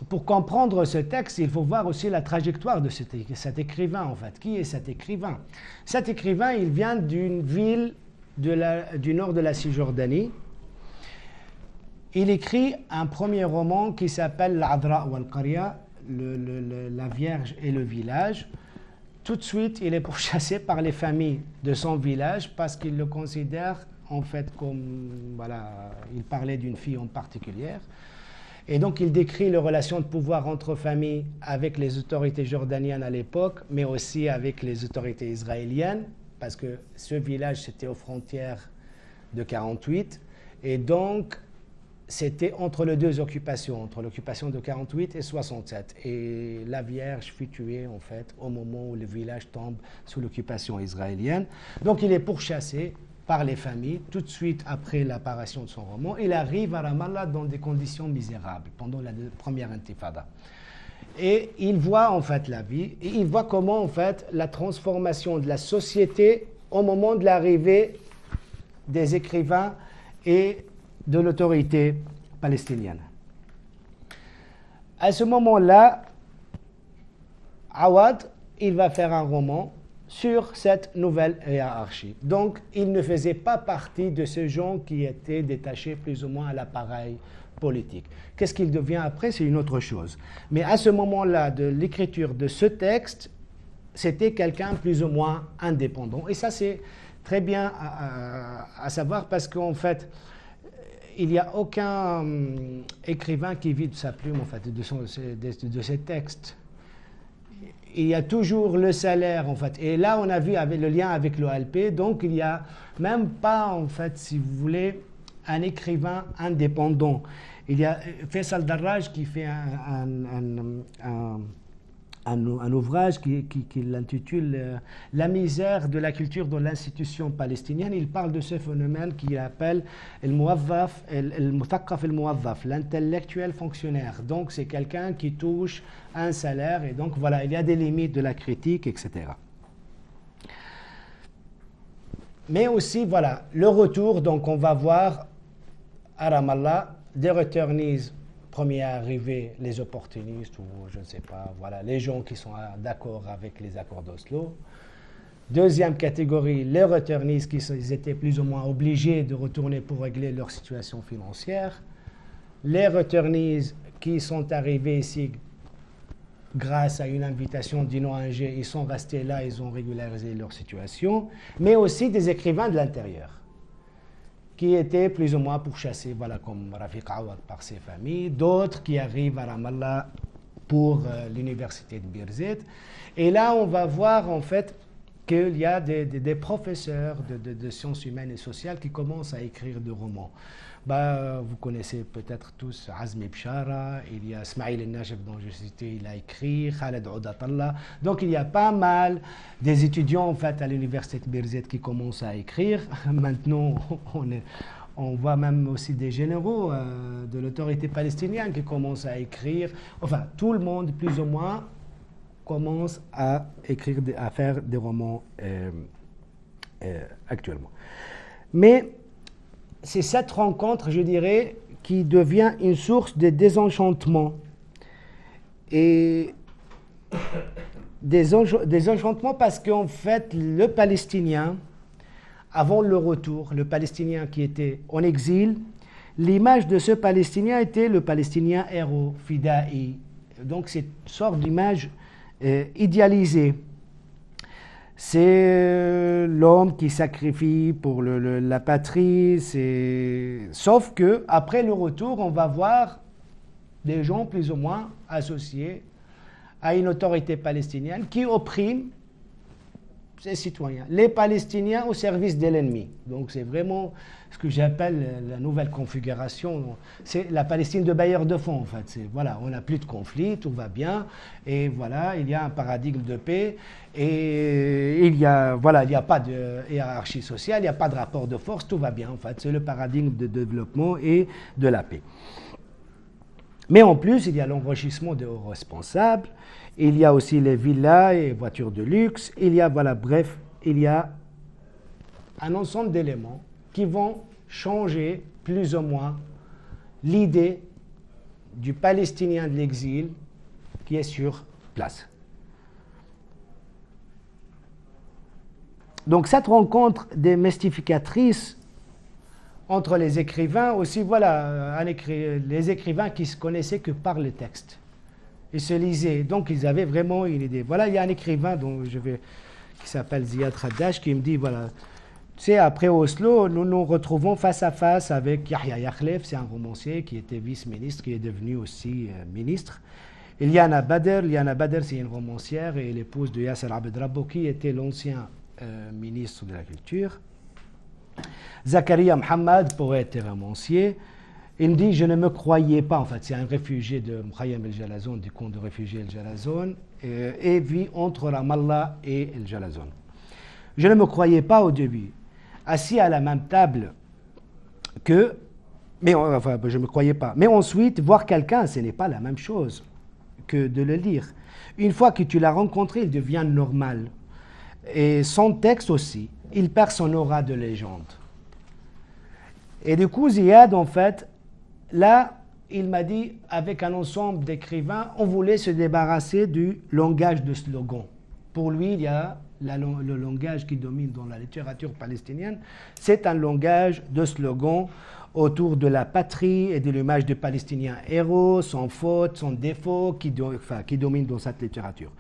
pour comprendre ce texte, il faut voir aussi la trajectoire de cet écrivain, en fait. Qui est cet écrivain? Cet écrivain, il vient d'une ville du nord de la Cisjordanie. Il écrit un premier roman qui s'appelle L'Adra wal-Qarya, la Vierge et le village. Tout de suite, il est pourchassé par les familles de son village parce qu'il le considère, en fait, comme... Voilà, il parlait d'une fille en particulier. Et donc, il décrit les relations de pouvoir entre familles avec les autorités jordaniennes à l'époque, mais aussi avec les autorités israéliennes, parce que ce village, c'était aux frontières de 1948. Et donc, c'était entre les deux occupations, entre l'occupation de 1948 et 1967. Et la Vierge fut tuée, en fait, au moment où le village tombe sous l'occupation israélienne. Donc, il est pourchassé par les familles, tout de suite après l'apparition de son roman. Il arrive à Ramallah dans des conditions misérables pendant la première intifada. Et il voit en fait la vie, et il voit comment en fait la transformation de la société au moment de l'arrivée des écrivains et de l'autorité palestinienne. À ce moment-là, Awad, il va faire un roman sur cette nouvelle hiérarchie. Donc, il ne faisait pas partie de ces gens qui étaient détachés plus ou moins à l'appareil politique. Qu'est-ce qu'il devient après? C'est une autre chose. Mais à ce moment-là de l'écriture de ce texte, c'était quelqu'un plus ou moins indépendant. Et ça, c'est très bien à savoir parce qu'en fait, il n'y a aucun écrivain qui vide sa plume en fait, de ses textes. il y a toujours le salaire, en fait. Et là, on a vu avec le lien avec l'OLP, donc il n'y a même pas, en fait, si vous voulez, un écrivain indépendant. Il y a Faisal Darraj qui fait un ouvrage qui l'intitule La misère de la culture dans l'institution palestinienne. Il parle de ce phénomène qu'il appelle al-muthaqqaf al-muwazzaf, l'intellectuel fonctionnaire. Donc c'est quelqu'un qui touche un salaire, et donc voilà, il y a des limites de la critique, etc. Mais aussi, voilà, le retour, donc on va voir à Ramallah des returnees, premiers arrivés, les opportunistes, ou je ne sais pas, voilà, les gens qui sont d'accord avec les accords d'Oslo. Deuxième catégorie, les returnees qui étaient plus ou moins obligés de retourner pour régler leur situation financière. Les returnees qui sont arrivés ici grâce à une invitation d'Ino Angers, ils sont restés là, ils ont régularisé leur situation. Mais aussi des écrivains de l'intérieur, qui étaient plus ou moins pourchassés, voilà, comme Rafiq Awad par ses familles, d'autres qui arrivent à Ramallah pour l'université de Birzeit. Et là, on va voir en fait qu'il y a des professeurs de sciences humaines et sociales qui commencent à écrire des romans. Vous connaissez peut-être tous Azmi Bchara, il y a Smaïl El-Najef dont je citais, il a écrit, Khaled Oudatallah. Donc il y a pas mal des étudiants en fait à l'université de Birzeit qui commencent à écrire. Maintenant, on voit même aussi des généraux de l'autorité palestinienne qui commencent à écrire. Enfin, tout le monde, plus ou moins, commence à écrire, à faire des romans actuellement. Mais c'est cette rencontre, je dirais, qui devient une source de désenchantement. Et désenchantement parce qu'en fait, le Palestinien, avant le retour, le Palestinien qui était en exil, l'image de ce Palestinien était le Palestinien héros, fida'i. Donc c'est une sorte d'image idéalisée. C'est l'homme qui sacrifie pour la patrie. Sauf que après le retour, on va voir des gens plus ou moins associés à une autorité palestinienne qui opprime ses citoyens, les Palestiniens au service de l'ennemi. Donc c'est vraiment ce que j'appelle la nouvelle configuration. C'est la Palestine de bailleurs de fonds en fait. Voilà, on n'a plus de conflit, tout va bien, et voilà, il y a un paradigme de paix, et il y a pas de hiérarchie sociale, il n'y a pas de rapport de force, tout va bien en fait. C'est le paradigme de développement et de la paix. Mais en plus, il y a l'enrichissement des hauts responsables, il y a aussi les villas et voitures de luxe, il y a, voilà, bref, il y a un ensemble d'éléments qui vont changer plus ou moins l'idée du Palestinien de l'exil qui est sur place. Donc cette rencontre démystificatrice entre les écrivains, aussi, voilà, les écrivains qui se connaissaient que par le texte. Ils se lisaient, donc ils avaient vraiment une idée. Voilà, il y a un écrivain qui s'appelle Ziad Khaddash qui me dit, voilà, tu sais, après Oslo, nous nous retrouvons face à face avec Yahya Yakhlef, c'est un romancier qui était vice-ministre, qui est devenu aussi ministre. Liana Bader, c'est une romancière et l'épouse de Yasser Abed Rabbo, qui était l'ancien ministre de la Culture. Zakaria Mohammed, poète et romancier, il me dit, je ne me croyais pas, en fait, c'est un réfugié de Mkhayyam el-Jalazon, du camp de réfugiés el-Jalazon, et vit entre Ramallah et el-Jalazon. Je ne me croyais pas au début, assis à la même table que, je ne me croyais pas. Mais ensuite, voir quelqu'un, ce n'est pas la même chose que de le lire. Une fois que tu l'as rencontré, il devient normal. Et son texte aussi, il perd son aura de légende. Et du coup, Ziad, en fait, là, il m'a dit, avec un ensemble d'écrivains, on voulait se débarrasser du langage de slogan. Pour lui, il y a le langage qui domine dans la littérature palestinienne, c'est un langage de slogan autour de la patrie et de l'image du Palestinien héros, sans faute, sans défaut, qui domine dans cette littérature.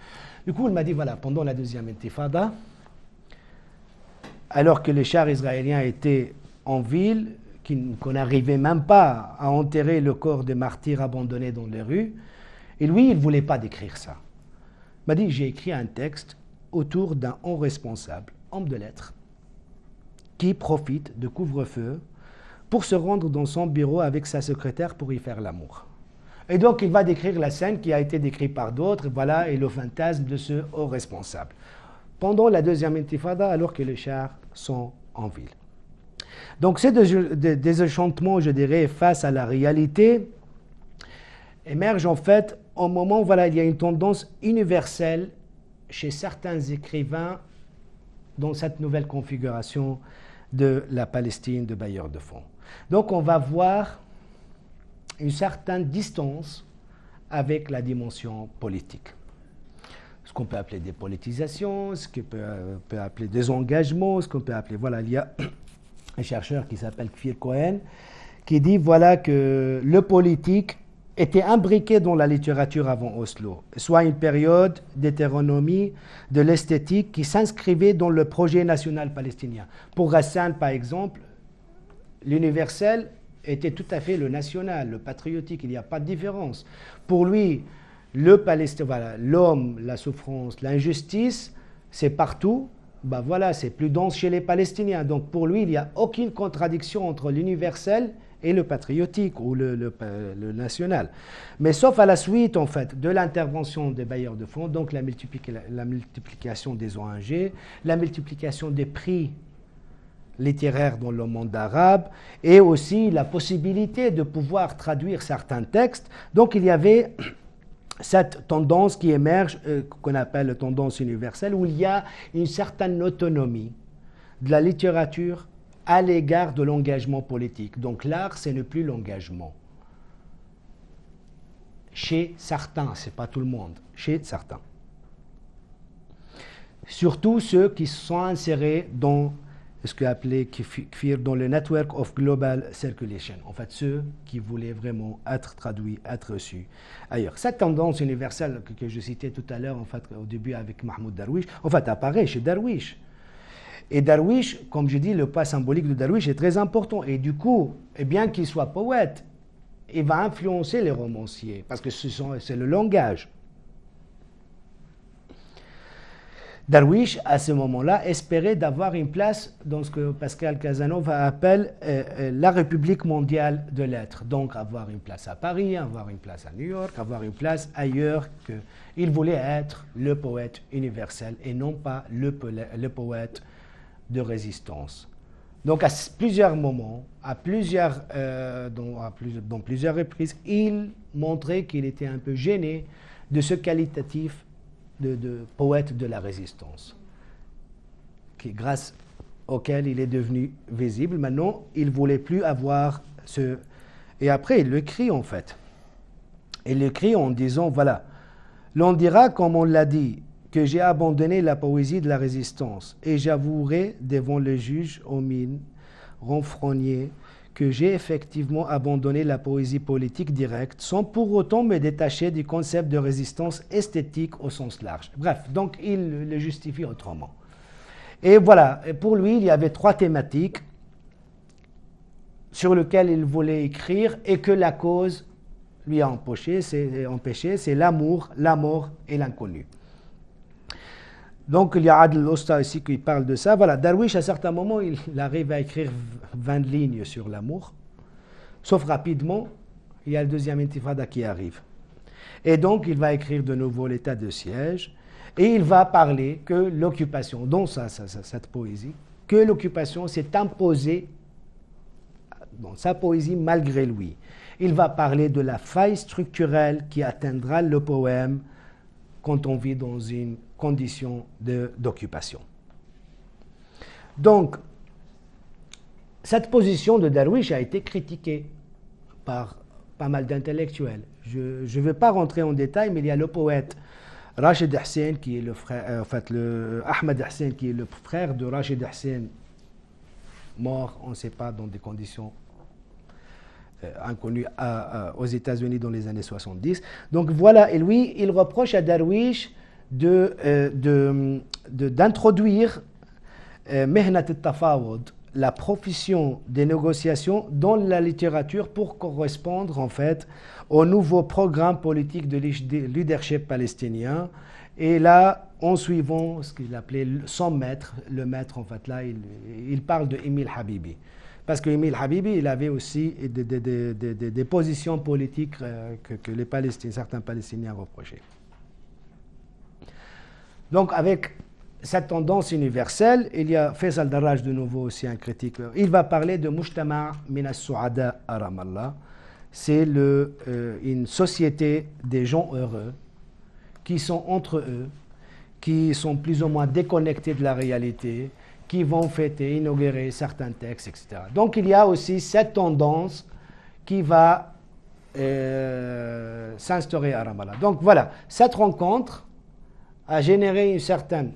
Du coup, il m'a dit, voilà, pendant la deuxième intifada, alors que les chars israéliens étaient en ville, qu'on n'arrivait même pas à enterrer le corps des martyrs abandonnés dans les rues, et lui, il ne voulait pas décrire ça. m'a dit, j'ai écrit un texte autour d'un haut responsable, homme de lettres, qui profite de couvre-feu pour se rendre dans son bureau avec sa secrétaire pour y faire l'amour. Et donc, il va décrire la scène qui a été décrite par d'autres, voilà, et le fantasme de ce haut responsable. Pendant la deuxième intifada, alors que les chars sont en ville. Donc, ces désenchantements, je dirais, face à la réalité, émergent en fait au moment où voilà, il y a une tendance universelle chez certains écrivains dans cette nouvelle configuration de la Palestine de bailleurs de fonds. Donc on va voir une certaine distance avec la dimension politique. Ce qu'on peut appeler des politisations, ce qu'on peut appeler des engagements, ce qu'on peut appeler... Voilà, il y a un chercheur qui s'appelle Kfir Cohen qui dit voilà, que le politique était imbriqué dans la littérature avant Oslo, soit une période d'hétéronomie de l'esthétique qui s'inscrivait dans le projet national palestinien. Pour Hassan, par exemple, l'universel était tout à fait le national, le patriotique, il n'y a pas de différence. Pour lui, le Palestin, voilà, l'homme, la souffrance, l'injustice, c'est partout. Ben voilà, c'est plus dense chez les Palestiniens. Donc pour lui, il n'y a aucune contradiction entre l'universel et le patriotique ou le national. Mais sauf à la suite, en fait, de l'intervention des bailleurs de fonds, donc la multiplication des ONG, la multiplication des prix littéraires dans le monde arabe, et aussi la possibilité de pouvoir traduire certains textes. Donc il y avait cette tendance qui émerge, qu'on appelle la tendance universelle, où il y a une certaine autonomie de la littérature à l'égard de l'engagement politique. Donc l'art, ce n'est plus l'engagement. Chez certains, ce n'est pas tout le monde, chez certains. Surtout ceux qui sont insérés dans ce qu'on appelait Kfir, dans le Network of Global Circulation. En fait, ceux qui voulaient vraiment être traduits, être reçus ailleurs. Cette tendance universelle que je citais tout à l'heure, en fait, au début avec Mahmoud Darwish, en fait, apparaît chez Darwish. Et Darwish, comme je dis, le poids symbolique de Darwish est très important. Et du coup, bien qu'il soit poète, il va influencer les romanciers, parce que c'est le langage. Darwish, à ce moment-là, espérait d'avoir une place dans ce que Pascal Casanova appelle la République mondiale de l'être. Donc avoir une place à Paris, avoir une place à New York, avoir une place ailleurs. Il voulait être le poète universel et non pas le poète de résistance. Donc à plusieurs moments, dans plusieurs reprises, il montrait qu'il était un peu gêné de ce qualitatif de poète de la résistance, grâce auquel il est devenu visible. Maintenant, il ne voulait plus avoir ce... Et après, il l'écrit en fait. Il l'écrit en disant, voilà, l'on dira, comme on l'a dit, que j'ai abandonné la poésie de la résistance, et j'avouerai devant le juge aux mines renfrognées que j'ai effectivement abandonné la poésie politique directe sans pour autant me détacher du concept de résistance esthétique au sens large. Bref, donc il le justifie autrement. Et voilà, pour lui, il y avait trois thématiques sur lesquelles il voulait écrire et que la cause lui a empêché, c'est l'amour, la mort et l'inconnu. Donc il y a Adl Osta ici qui parle de ça. Voilà, Darwish, à certains moments, il arrive à écrire 20 lignes sur l'amour. Sauf rapidement, il y a le deuxième intifada qui arrive. Et donc il va écrire de nouveau l'état de siège. Et il va parler que l'occupation, dans cette poésie, que l'occupation s'est imposée dans sa poésie malgré lui. Il va parler de la faille structurelle qui atteindra le poème quand on vit dans une condition d'occupation. Donc, cette position de Darwish a été critiquée par pas mal d'intellectuels. Je ne vais pas rentrer en détail, mais il y a le poète Rachid Hussein, qui est le frère, Ahmed Hussein, qui est le frère de Rachid Hussein, mort, on ne sait pas, dans des conditions inconnues aux États-Unis dans les années 70. Donc voilà, et lui, il reproche à Darwish d'introduire Mehnat al-Tafawud, la profession des négociations, dans la littérature pour correspondre en fait au nouveau programme politique de leadership palestinien Et là, en suivant ce qu'il appelait son maître, le maître, en fait, là, il parle de Émile Habibi. Parce que Émile Habibi, il avait aussi des positions politiques que les Palestiniens, certains Palestiniens reprochaient. Donc, avec cette tendance universelle, il y a Faisal Darraj de nouveau aussi un critique. Il va parler de Mujtama' min as-Su'ada à Ramallah. C'est une société des gens heureux qui sont entre eux, qui sont plus ou moins déconnectés de la réalité, qui vont fêter, inaugurer certains textes, etc. Donc il y a aussi cette tendance qui va s'instaurer à Ramallah. Donc voilà, cette rencontre a généré une certaine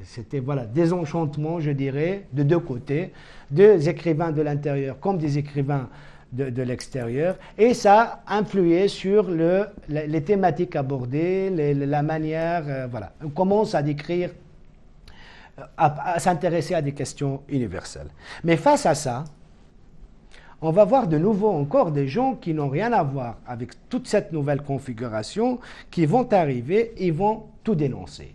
c'était des enchantements, je dirais, de deux côtés, des écrivains de l'intérieur comme des écrivains de l'extérieur, et ça a influé sur les thématiques abordées, la manière, voilà. On commence à décrire, à s'intéresser à des questions universelles. Mais face à ça, on va voir de nouveau encore des gens qui n'ont rien à voir avec toute cette nouvelle configuration, qui vont arriver et vont tout dénoncer.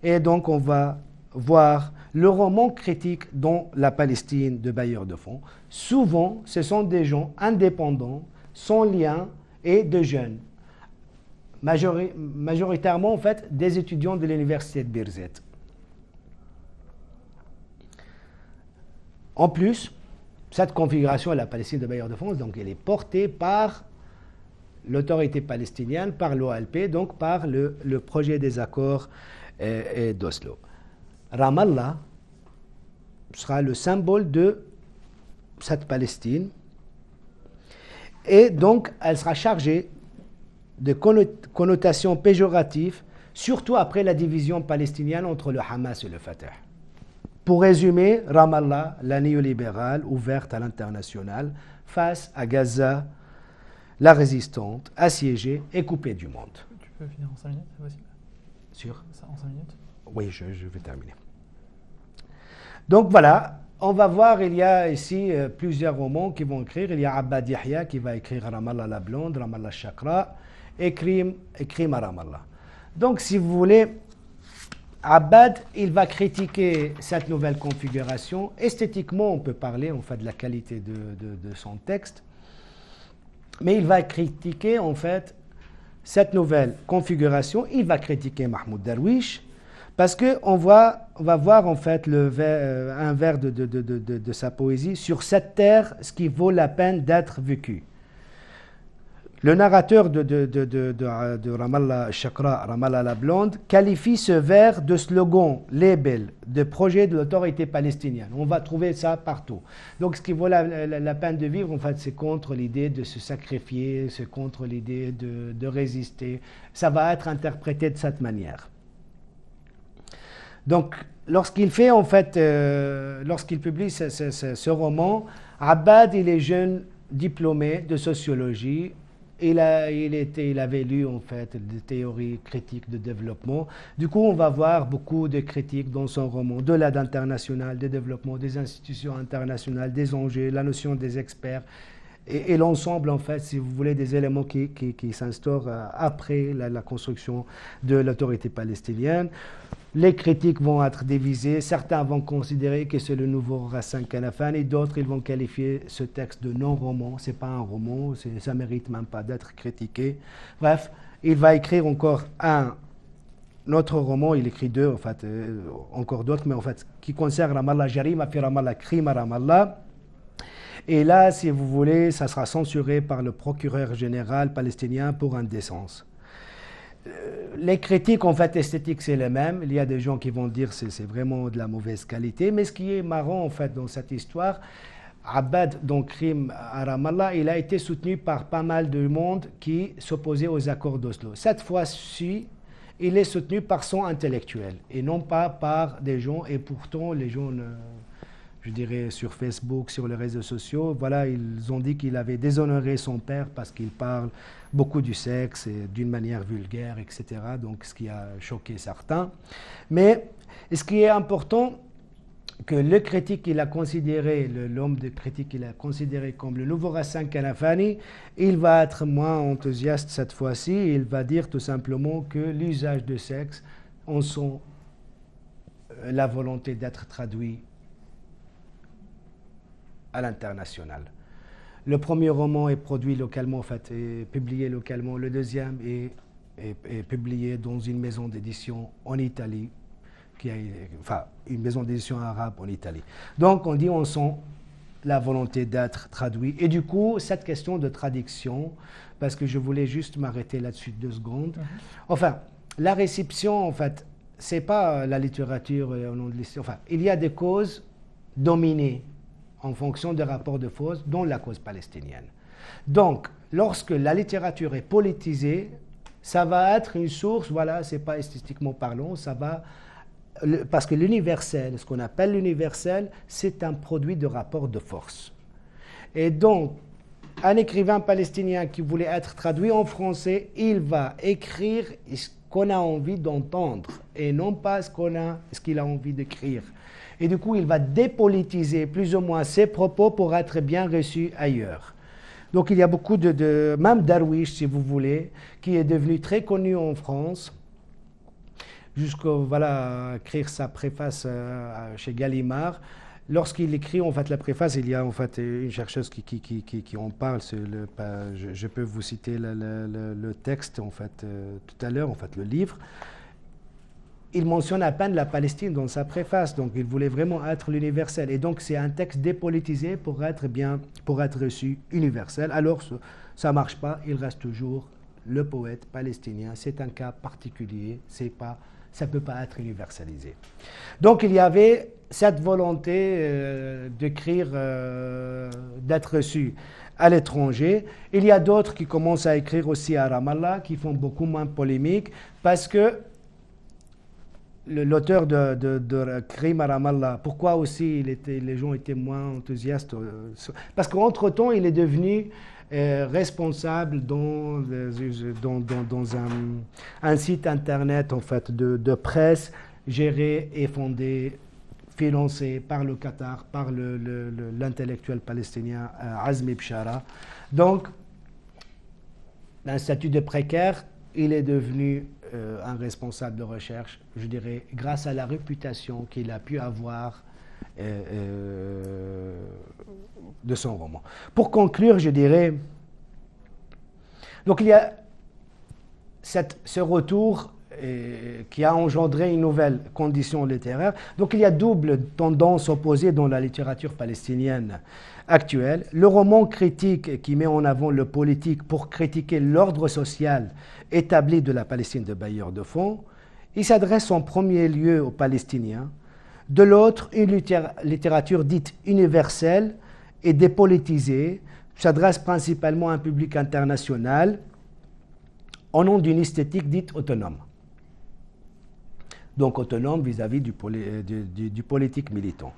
Et donc on va voir le roman critique dans la Palestine de bailleurs de fonds. Souvent, ce sont des gens indépendants, sans lien, et de jeunes. Majoritairement, en fait, des étudiants de l'université de Birzeit. En plus, cette configuration de la Palestine de bailleurs de fonds, donc elle est portée par l'autorité palestinienne, par l'OLP, donc par le projet des accords d'Oslo. Ramallah sera le symbole de cette Palestine, et donc elle sera chargée de connotations péjoratives, surtout après la division palestinienne entre le Hamas et le Fatah. Pour résumer, Ramallah, la néolibérale ouverte à l'international, face à Gaza, la résistante, assiégée et coupée du monde. Tu peux finir en 5 minutes, c'est possible? Sûr? En 5 minutes? Oui, je vais terminer. Donc voilà, on va voir, il y a ici plusieurs romans qui vont écrire. Il y a Abbad Yahya qui va écrire Ramallah la blonde, Ramallah Shakra, et Crime à Ramallah. Donc si vous voulez, Abbad, il va critiquer cette nouvelle configuration. Esthétiquement, on peut parler en fait de la qualité de son texte, mais il va critiquer en fait cette nouvelle configuration. Il va critiquer Mahmoud Darwish, parce qu'on va voir en fait un vers de sa poésie sur cette terre, ce qui vaut la peine d'être vécu. Le narrateur de Ramallah Shakra, Ramallah la blonde, qualifie ce vers de slogan, label, de projet de l'autorité palestinienne. On va trouver ça partout. Donc ce qui vaut la peine de vivre, en fait, c'est contre l'idée de se sacrifier, c'est contre l'idée de résister. Ça va être interprété de cette manière. Donc, lorsqu'il fait, en fait, lorsqu'il publie ce roman, Abbad, il est jeune diplômé de sociologie. Il avait lu, en fait, des théories critiques de développement. Du coup, on va voir beaucoup de critiques dans son roman, de l'aide internationale, des développements, des institutions internationales, des enjeux, la notion des experts, et l'ensemble, en fait, si vous voulez, des éléments qui s'instaurent après la construction de l'autorité palestinienne. Les critiques vont être divisées. Certains vont considérer que c'est le nouveau Hassan Kanafani, d'autres ils vont qualifier ce texte de non-roman. Ce n'est pas un roman, ça ne mérite même pas d'être critiqué. Bref, il va écrire encore un autre roman, il écrit deux, en fait, encore d'autres, mais en fait, qui concerne Ramallah, Jarima fi Ramallah, Crime à Ramallah. Et là, si vous voulez, ça sera censuré par le procureur général palestinien pour indécence. Les critiques, en fait, esthétiques, c'est les mêmes. Il y a des gens qui vont dire que c'est vraiment de la mauvaise qualité. Mais ce qui est marrant, en fait, dans cette histoire, Abbad, donc Crime à Ramallah, il a été soutenu par pas mal de monde qui s'opposait aux accords d'Oslo. Cette fois-ci, il est soutenu par son intellectuel et non pas par des gens. Et pourtant, les gens, je dirais, sur Facebook, sur les réseaux sociaux, voilà, ils ont dit qu'il avait déshonoré son père parce qu'il parle beaucoup du sexe et d'une manière vulgaire, etc. Donc, ce qui a choqué certains. Mais ce qui est important, que le critique, il a considéré, l'homme de critique, il a considéré comme le nouveau Ghassan Kanafani, il va être moins enthousiaste cette fois-ci. Il va dire tout simplement que l'usage de sexe en sont la volonté d'être traduit à l'international. Le premier roman est produit localement, en fait, est publié localement. Le deuxième est publié dans une maison d'édition en Italie, une maison d'édition arabe en Italie. Donc, on dit on sent la volonté d'être traduit. Et du coup, cette question de traduction, parce que je voulais juste m'arrêter là-dessus 2 secondes. Enfin, la réception, en fait, c'est pas la littérature au nom de l'histoire. Enfin, il y a des causes dominées en fonction des rapports de force, dont la cause palestinienne. Donc, lorsque la littérature est politisée, ça va être une source, voilà, c'est pas esthétiquement parlant, ça va, parce que l'universel, ce qu'on appelle l'universel, c'est un produit de rapport de force. Et donc, un écrivain palestinien qui voulait être traduit en français, il va écrire ce qu'on a envie d'entendre et non pas ce qu'il a envie d'écrire. Et du coup, il va dépolitiser plus ou moins ses propos pour être bien reçu ailleurs. Donc, il y a beaucoup même Darwish, si vous voulez, qui est devenu très connu en France, jusqu'à écrire sa préface chez Gallimard. Lorsqu'il écrit en fait la préface, il y a en fait une chercheuse qui en parle. Je peux vous citer le texte en fait tout à l'heure, en fait le livre. Il mentionne à peine la Palestine dans sa préface, donc il voulait vraiment être l'universel. Et donc c'est un texte dépolitisé pour être reçu universel. Alors ça ne marche pas, il reste toujours le poète palestinien. C'est un cas particulier, ça ne peut pas être universalisé. Donc il y avait cette volonté d'écrire, d'être reçu à l'étranger. Il y a d'autres qui commencent à écrire aussi à Ramallah, qui font beaucoup moins polémique, parce que l'auteur de Crime à Ramallah, pourquoi aussi les gens étaient moins enthousiastes? Parce qu'entre-temps, il est devenu responsable dans un site internet en fait, de presse géré et fondé, financé par le Qatar, par l'intellectuel palestinien Azmi Bshara. Donc, un statut de précaire, il est devenu un responsable de recherche, je dirais, grâce à la réputation qu'il a pu avoir de son roman. Pour conclure, je dirais, donc il y a ce retour qui a engendré une nouvelle condition littéraire. Donc il y a double tendance opposée dans la littérature palestinienne actuelle. Le roman critique qui met en avant le politique pour critiquer l'ordre social établi de la Palestine de bailleurs de fonds, il s'adresse en premier lieu aux Palestiniens. De l'autre, une littérature dite universelle et dépolitisée s'adresse principalement à un public international au nom d'une esthétique dite autonome. Donc autonome vis-à-vis du politique militant.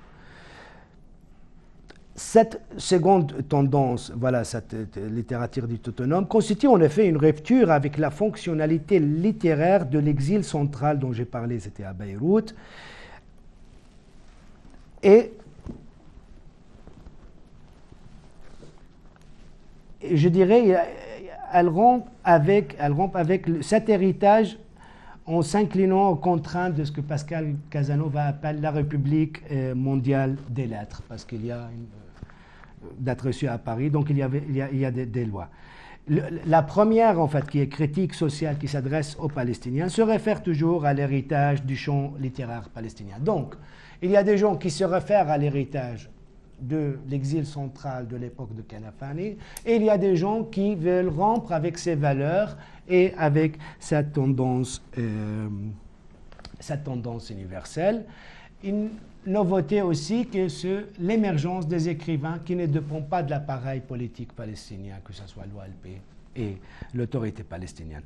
Cette seconde tendance, cette littérature dite autonome, constitue en effet une rupture avec la fonctionnalité littéraire de l'exil central dont j'ai parlé, c'était à Beyrouth. Et je dirais, elle rompt avec cet héritage en s'inclinant aux contraintes de ce que Pascal Casanova appelle la République mondiale des lettres, parce qu'il y a d'être reçu à Paris, donc il y a des lois. La première, en fait, qui est critique sociale, qui s'adresse aux Palestiniens, se réfère toujours à l'héritage du champ littéraire palestinien. Donc, il y a des gens qui se réfèrent à l'héritage de l'exil central de l'époque de Kanafani, et il y a des gens qui veulent rompre avec ces valeurs et avec cette tendance universelle. Une nouveauté aussi, que c'est l'émergence des écrivains qui ne dépendent pas de l'appareil politique palestinien, que ce soit l'OLP et l'autorité palestinienne.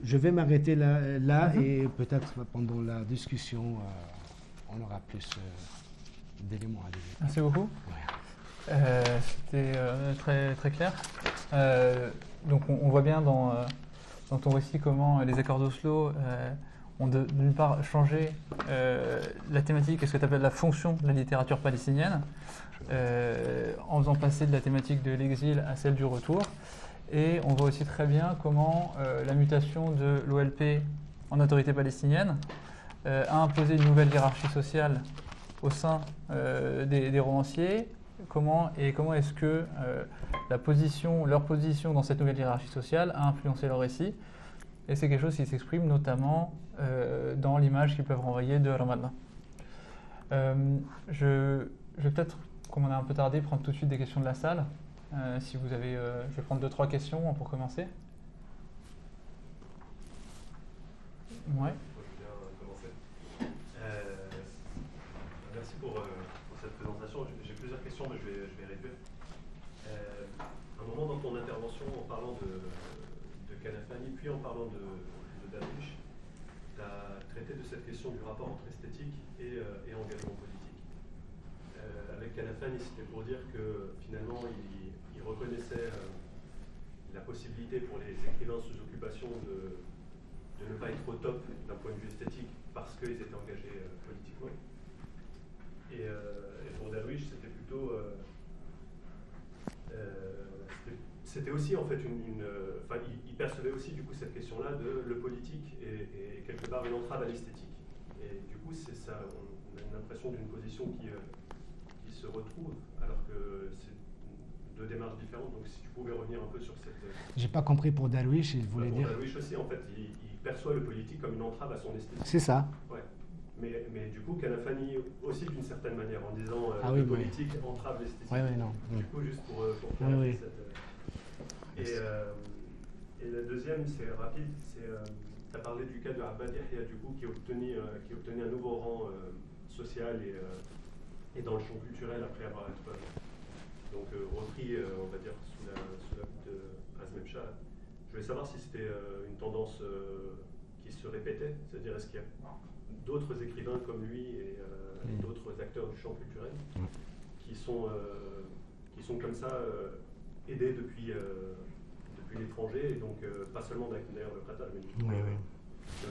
Je vais m'arrêter là et peut-être pendant la discussion, on aura plus d'éléments à dire. Merci beaucoup. Ouais. C'était très, très clair. Donc on voit bien dans ton récit comment les accords d'Oslo ont d'une part changé la thématique et ce que tu appelles la fonction de la littérature palestinienne, en faisant passer de la thématique de l'exil à celle du retour. Et on voit aussi très bien comment la mutation de l'OLP en autorité palestinienne a imposé une nouvelle hiérarchie sociale au sein des romanciers. Comment est-ce que leur position dans cette nouvelle hiérarchie sociale a influencé leur récit. Et c'est quelque chose qui s'exprime notamment dans l'image qu'ils peuvent renvoyer de Ramadan. Je vais peut-être, comme on a un peu tardé, prendre tout de suite des questions de la salle. Si vous avez, je vais prendre 2-3 questions pour commencer. Ouais. Je vais bien commencer. Merci pour cette présentation. J'ai plusieurs questions, mais je vais réduire. Un moment dans ton intervention, en parlant de Kanafani, puis en parlant de Darwish, tu as traité de cette question du rapport entre esthétique et engagement politique. Avec Kanafani, c'était pour dire que finalement, il reconnaissait la possibilité pour les écrivains sous occupation de ne pas être au top d'un point de vue esthétique parce qu'ils étaient engagés politiquement. Et pour Darwish, c'était plutôt... c'était aussi en fait il percevait aussi du coup cette question-là de le politique et quelque part une entrave à l'esthétique. Et du coup, c'est ça, on a l'impression d'une position qui se retrouve alors que c'est deux démarches différentes. Donc si tu pouvais revenir un peu sur cette... J'ai pas compris pour Darwish, il voulait dire... Darwish aussi, en fait, il perçoit le politique comme une entrave à son esthétique. C'est ça. Ouais. Mais du coup, Kanafani aussi d'une certaine manière, en disant oui, politique entrave l'esthétique. Oui, non. Du coup, juste pour clarifier cette... Et la deuxième, c'est rapide, tu as parlé du cas de Abbad Yahya, du coup, qui obtenait un nouveau rang social et dans le champ culturel après avoir été repris, on va dire, sous la voûte de Azmeh Shah. Je voulais savoir si c'était une tendance qui se répétait, c'est-à-dire est-ce qu'il y a d'autres écrivains comme lui et d'autres acteurs du champ culturel qui sont comme ça aidés depuis l'étranger, et donc pas seulement d'ailleurs le Qatar, mais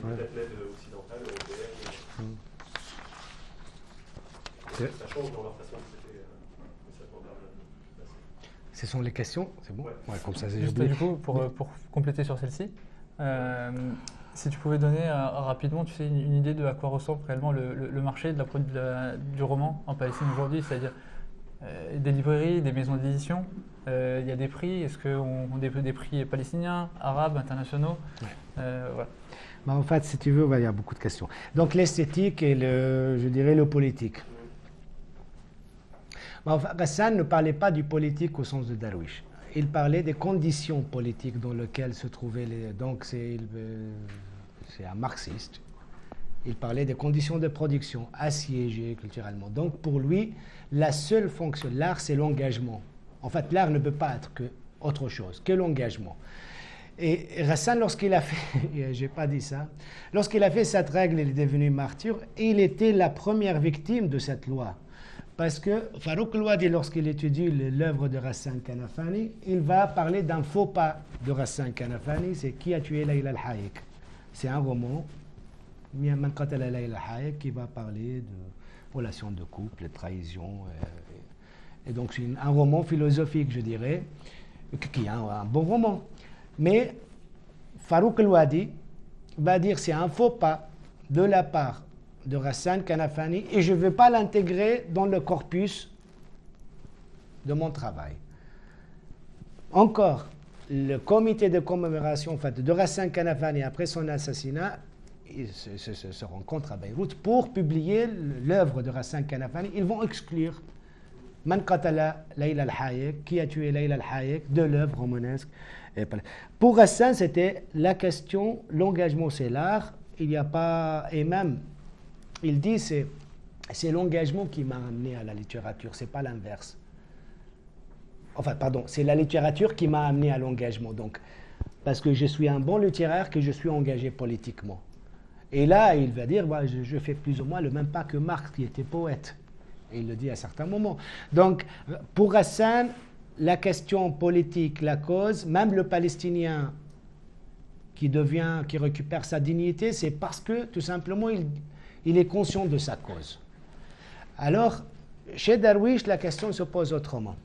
peut-être l'aide occidentale, européenne. Ça change dans leur façon de traiter Ce sont les questions, c'est bon? Ouais, comme ça, c'est juste du coup, pour compléter sur celle-ci, si tu pouvais donner rapidement, tu sais, une idée de à quoi ressemble réellement le marché du roman en Palestine aujourd'hui, c'est-à-dire des librairies, des maisons d'édition, il y a des prix, est-ce qu'on a des prix palestiniens, arabes, internationaux? Voilà. En fait, si tu veux, il y a beaucoup de questions. Donc l'esthétique et je dirais le politique. Ghassan ne parlait pas du politique au sens de Darwish. Il parlait des conditions politiques dans lesquelles se trouvaient les... Donc c'est un marxiste. Il parlait des conditions de production assiégées culturellement. Donc pour lui, la seule fonction de l'art, c'est l'engagement. En fait, l'art ne peut pas être que autre chose, que l'engagement. Et Ghassan, lorsqu'il a fait, j'ai pas dit ça, lorsqu'il a fait cette règle, il est devenu martyr, et il était la première victime de cette loi. Parce que Farouk El-Wadi, lorsqu'il étudie l'œuvre de Ghassan Kanafani, il va parler d'un faux pas de Ghassan Kanafani, c'est Qui a tué Layla al-Hayek. C'est un roman, Man qatala Layla al-Hayek, qui va parler de relations de couple, de trahison. Et donc c'est un roman philosophique, je dirais, qui est un bon roman. Mais Farouk El-Wadi va dire c'est un faux pas de la part de Ghassan Kanafani et je ne veux pas l'intégrer dans le corpus de mon travail. Encore, le comité de commémoration de Ghassan Kanafani après son assassinat se rencontre à Beyrouth pour publier l'œuvre de Ghassan Kanafani. Ils vont exclure Man qatala Layla al-Hayek, qui a tué Layla al-Hayek, de l'œuvre romanesque. Pour Ghassan, c'était la question, l'engagement c'est l'art, il n'y a pas, et même, il dit c'est l'engagement qui m'a amené à la littérature, c'est pas l'inverse. Enfin, pardon, c'est la littérature qui m'a amené à l'engagement, donc, parce que je suis un bon littéraire que je suis engagé politiquement. Et là, il va dire, je fais plus ou moins le même pas que Marx, qui était poète. Et il le dit à certains moments. Donc, pour Ghassan, la question politique, la cause, même le Palestinien qui récupère sa dignité, c'est parce que, tout simplement, il est conscient de sa cause. Alors, chez Darwish, la question se pose autrement.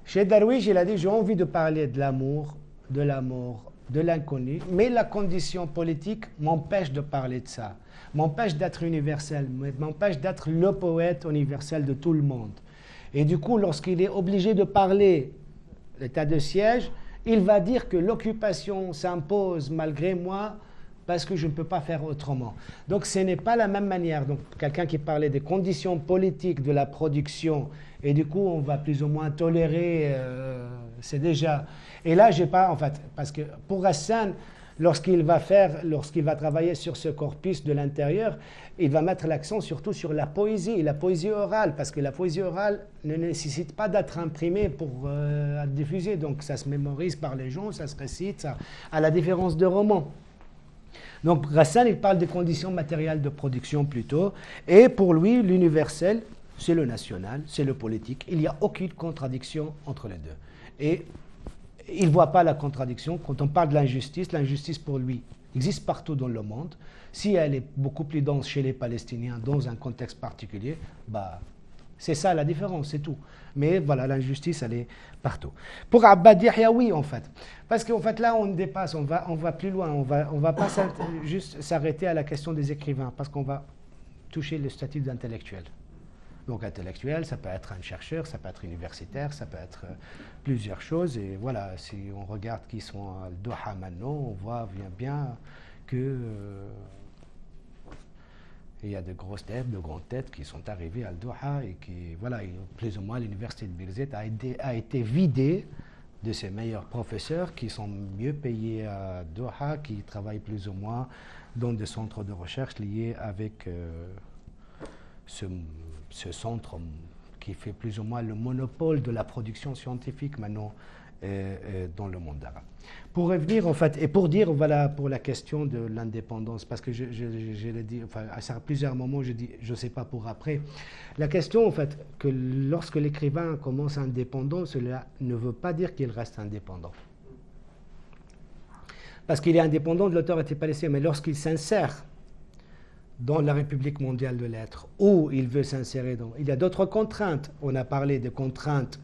Chez Darwish, il a dit, j'ai envie de parler de l'amour, de la mort, de l'inconnu, mais la condition politique m'empêche de parler de ça, m'empêche d'être universel, m'empêche d'être le poète universel de tout le monde. Et du coup, lorsqu'il est obligé de parler l'état de siège, il va dire que l'occupation s'impose malgré moi parce que je ne peux pas faire autrement. Donc ce n'est pas la même manière. Donc quelqu'un qui parlait des conditions politiques de la production et du coup on va plus ou moins tolérer, c'est déjà... Et là j'ai pas en fait, parce que pour Hassan, lorsqu'il va travailler sur ce corpus de l'intérieur, il va mettre l'accent surtout sur la poésie orale, parce que la poésie orale ne nécessite pas d'être imprimée pour être diffusée, donc ça se mémorise par les gens, ça se récite, ça, à la différence de romans. Donc Hassan, il parle des conditions matérielles de production plutôt, et pour lui, l'universel, c'est le national, c'est le politique, il n'y a aucune contradiction entre les deux. Et il ne voit pas la contradiction. Quand on parle de l'injustice pour lui existe partout dans le monde. Si elle est beaucoup plus dense chez les Palestiniens dans un contexte particulier, bah, c'est ça la différence, c'est tout. Mais voilà, l'injustice, elle est partout. Pour Abbad Yahya, oui, en fait. Parce qu'en fait, là, on dépasse, on va plus loin. On va pas juste s'arrêter à la question des écrivains, parce qu'on va toucher le statut d'intellectuel. Donc intellectuel, ça peut être un chercheur, ça peut être universitaire, ça peut être plusieurs choses. Et voilà, si on regarde qui sont à Doha maintenant, on voit bien que il y a de grosses têtes, de grandes têtes qui sont arrivées à Doha et qui, voilà, plus ou moins l'université de Birzeit a été vidée de ses meilleurs professeurs qui sont mieux payés à Doha, qui travaillent plus ou moins dans des centres de recherche liés avec ce centre qui fait plus ou moins le monopole de la production scientifique maintenant dans le monde arabe. Pour revenir en fait, et pour dire, voilà, pour la question de l'indépendance, parce que je l'ai dit, enfin, à plusieurs moments, je dis, je ne sais pas pour après, la question en fait, que lorsque l'écrivain commence indépendant, cela ne veut pas dire qu'il reste indépendant. Parce qu'il est indépendant de l'autorité palestinienne, mais lorsqu'il s'insère dans la République mondiale de l'être, où il veut s'insérer dans... Il y a d'autres contraintes. On a parlé des contraintes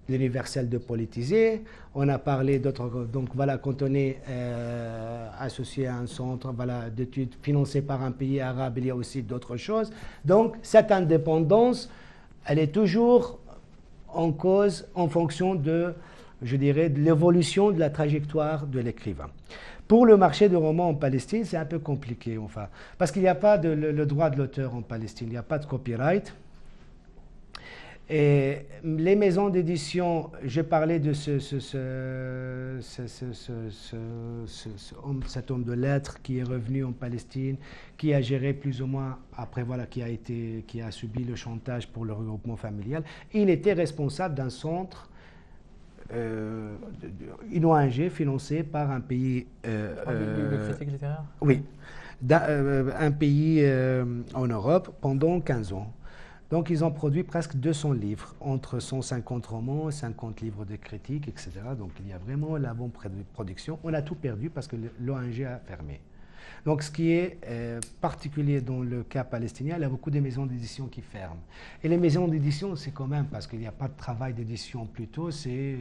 de l'universel de politiser, on a parlé d'autres... Donc voilà, quand on est associé à un centre voilà, d'études financé par un pays arabe, il y a aussi d'autres choses. Donc cette indépendance, elle est toujours en cause en fonction de, je dirais, de l'évolution de la trajectoire de l'écrivain. Pour le marché de romans en Palestine, c'est un peu compliqué, enfin, parce qu'il n'y a pas le droit de l'auteur en Palestine, il n'y a pas de copyright. Et les maisons d'édition, j'ai parlé de cet homme de lettres qui est revenu en Palestine, qui a géré plus ou moins, après voilà, qui a subi le chantage pour le regroupement familial. Il était responsable d'un centre une ONG financée par un pays... de critique littéraire. Oui, un pays en Europe pendant 15 ans. Donc ils ont produit presque 200 livres, entre 150 romans, 50 livres de critique, etc. Donc il y a vraiment la bonne production. On a tout perdu parce que l'ONG a fermé. Donc ce qui est particulier dans le cas palestinien, il y a beaucoup de maisons d'édition qui ferment. Et les maisons d'édition, c'est quand même, parce qu'il n'y a pas de travail d'édition plutôt, c'est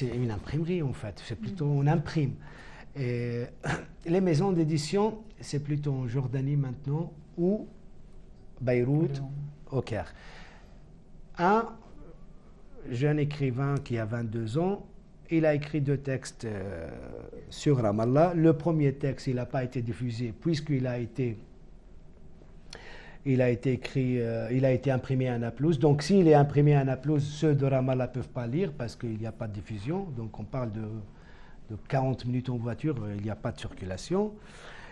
une imprimerie en fait, c'est plutôt on imprime. Et les maisons d'édition, c'est plutôt en Jordanie maintenant ou Beyrouth, au Caire. Un jeune écrivain qui a 22 ans, il a écrit 2 textes sur Ramallah. Le premier texte, il n'a pas été diffusé puisqu'il a été écrit, il a été imprimé à Naplouse. Donc s'il est imprimé à Naplouse, ceux de Ramallah ne peuvent pas lire parce qu'il n'y a pas de diffusion. Donc on parle de 40 minutes en voiture, il n'y a pas de circulation.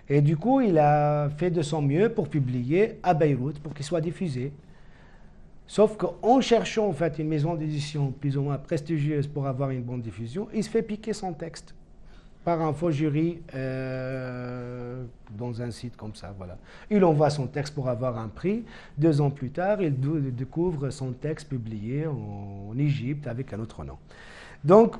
Et du coup, il a fait de son mieux pour publier à Beyrouth, pour qu'il soit diffusé. Sauf qu'en cherchant en fait une maison d'édition plus ou moins prestigieuse pour avoir une bonne diffusion, il se fait piquer son texte par un faux jury dans un site comme ça. Voilà. Il envoie son texte pour avoir un prix. 2 ans plus tard, il découvre son texte publié en Égypte avec un autre nom. Donc,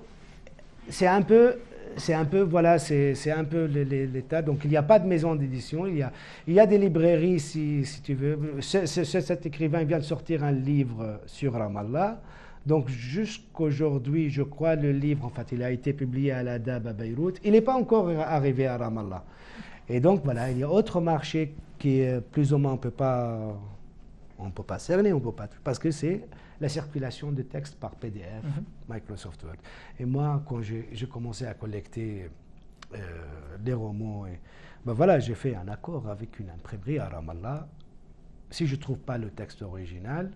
c'est un peu c'est un peu, voilà, c'est un peu l'état. Donc, il n'y a pas de maison d'édition. Il y a des librairies, si tu veux. Cet écrivain vient de sortir un livre sur Ramallah. Donc, jusqu'aujourd'hui, je crois, le livre, en fait, il a été publié à l'Adab à Beyrouth. Il n'est pas encore arrivé à Ramallah. Et donc, voilà, il y a autre marché qui est plus ou moins, on ne peut pas cerner, on peut pas, parce que c'est la circulation de textes par PDF, Microsoft Word. Et moi, quand j'ai commencé à collecter des romans, ben voilà, j'ai fait un accord avec une imprimerie à Ramallah. Si je ne trouve pas le texte original,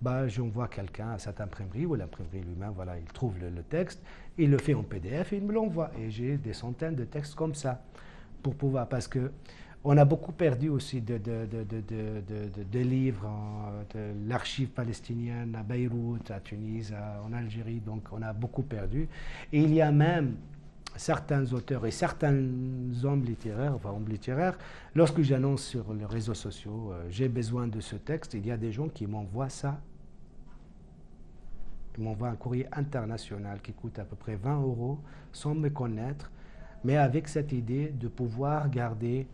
ben, j'envoie quelqu'un à cette imprimerie, ou l'imprimerie lui-même, voilà, il trouve le texte, il le fait en PDF et il me l'envoie. Et j'ai des centaines de textes comme ça, pour pouvoir, parce que on a beaucoup perdu aussi de livres, de l'archive palestinienne à Beyrouth, à Tunis, en Algérie, donc on a beaucoup perdu. Et il y a même certains auteurs et certains hommes littéraires, lorsque j'annonce sur les réseaux sociaux, j'ai besoin de ce texte, il y a des gens qui m'envoient ça. Ils m'envoient un courrier international qui coûte à peu près 20 € sans me connaître, mais avec cette idée de pouvoir garder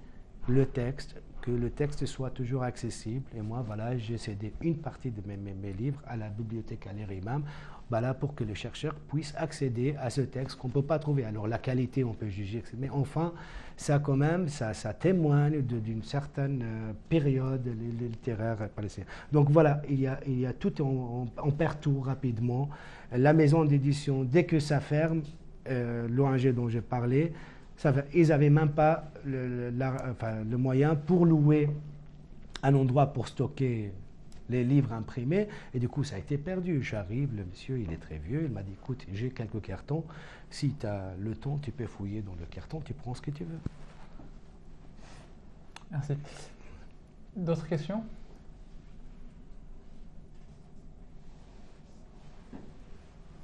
le texte, que le texte soit toujours accessible. Et moi, voilà, j'ai cédé une partie de mes livres à la bibliothèque Al-Imam, voilà, pour que les chercheurs puissent accéder à ce texte qu'on ne peut pas trouver. Alors, la qualité, on peut juger, mais enfin, ça quand même, ça témoigne d'une certaine période littéraire palestinienne. Donc voilà, il y a tout, on perd tout rapidement. La maison d'édition, dès que ça ferme, l'ONG dont j'ai parlé, ils n'avaient même pas le moyen pour louer un endroit pour stocker les livres imprimés, et du coup ça a été perdu. J'arrive, le monsieur il est très vieux, il m'a dit écoute, j'ai quelques cartons, si tu as le temps tu peux fouiller dans le carton, tu prends ce que tu veux. Merci. D'autres questions?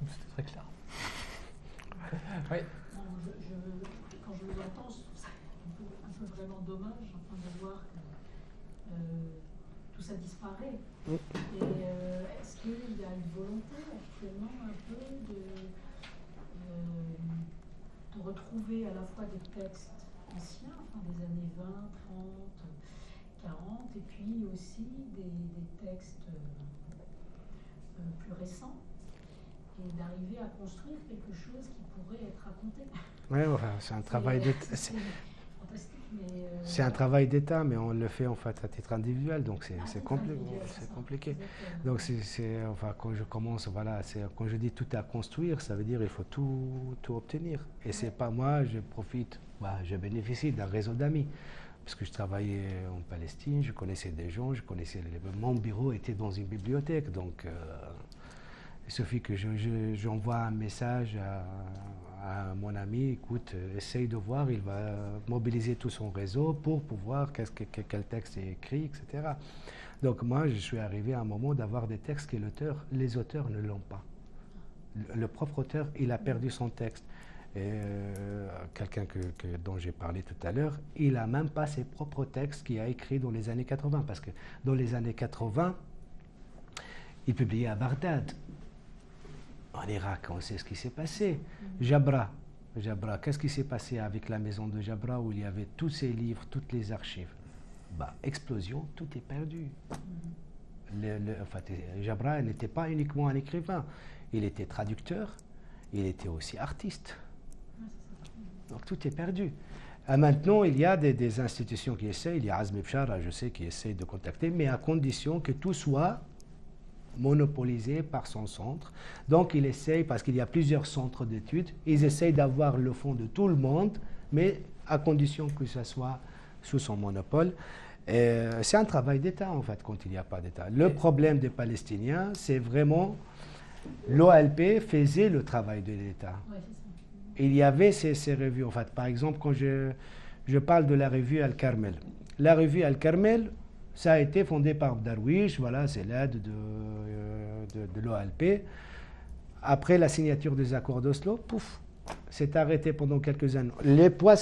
C'était très clair. Oui. Quand je vous entends, je trouve ça un peu vraiment dommage de voir que tout ça disparaît. Et est-ce qu'il y a une volonté actuellement un peu de retrouver à la fois des textes anciens, des années 20, 30, 40, et puis aussi des textes plus récents, et d'arriver à construire quelque chose qui pourrait être raconté? Oui, enfin, c'est un travail d'État. Fantastique, mais c'est un travail d'État, mais on le fait en fait à titre individuel, donc c'est compliqué. Donc enfin, quand je commence, voilà, quand je dis tout à construire, ça veut dire il faut tout obtenir. Et c'est pas moi, je profite, je bénéficie d'un réseau d'amis. Parce que je travaillais en Palestine, je connaissais des gens, mon bureau était dans une bibliothèque, donc il suffit que j'envoie un message à mon ami, écoute, essaye de voir, il va mobiliser tout son réseau pour pouvoir quel texte est écrit, etc. Donc moi, je suis arrivé à un moment d'avoir des textes que les auteurs ne l'ont pas. Le propre auteur, il a perdu son texte. Et quelqu'un dont j'ai parlé tout à l'heure, il n'a même pas ses propres textes qu'il a écrits dans les années 80, parce que dans les années 80, il publiait à Bagdad. En Irak, on sait ce qui s'est passé. Jabra, qu'est-ce qui s'est passé avec la maison de Jabra où il y avait tous ces livres, toutes les archives? Explosion, tout est perdu. Jabra n'était pas uniquement un écrivain, il était traducteur, il était aussi artiste. Donc tout est perdu. Maintenant, il y a des institutions qui essayent, il y a Azmi Bchara, je sais, qui essaye de contacter, mais à condition que tout soit monopolisé par son centre. Donc il essaye, parce qu'il y a plusieurs centres d'études, ils essayent d'avoir le fond de tout le monde, mais à condition que ça soit sous son monopole. C'est un travail d'État, en fait, quand il n'y a pas d'État. Le problème des Palestiniens, c'est vraiment l'OLP faisait le travail de l'État. Ouais, il y avait ces revues, en fait. Par exemple, quand je parle de la revue Al-Karmel. La revue Al-Karmel, ça a été fondé par Darwish, voilà, c'est l'aide de l'OLP. Après la signature des accords d'Oslo, pouf, c'est arrêté pendant quelques années. Le poids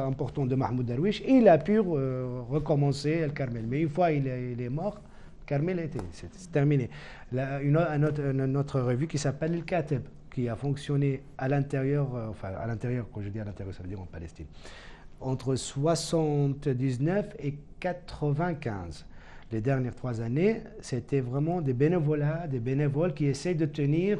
important de Mahmoud Darwish, il a pu recommencer Al-Karmel. Mais une fois il est mort, Karmel c'est terminé. Une autre revue qui s'appelle El Kateb, qui a fonctionné à l'intérieur, à l'intérieur, quand je dis à l'intérieur, ça veut dire en Palestine, entre 79 et 95. Les dernières 3 années, c'était vraiment des bénévoles qui essayent de tenir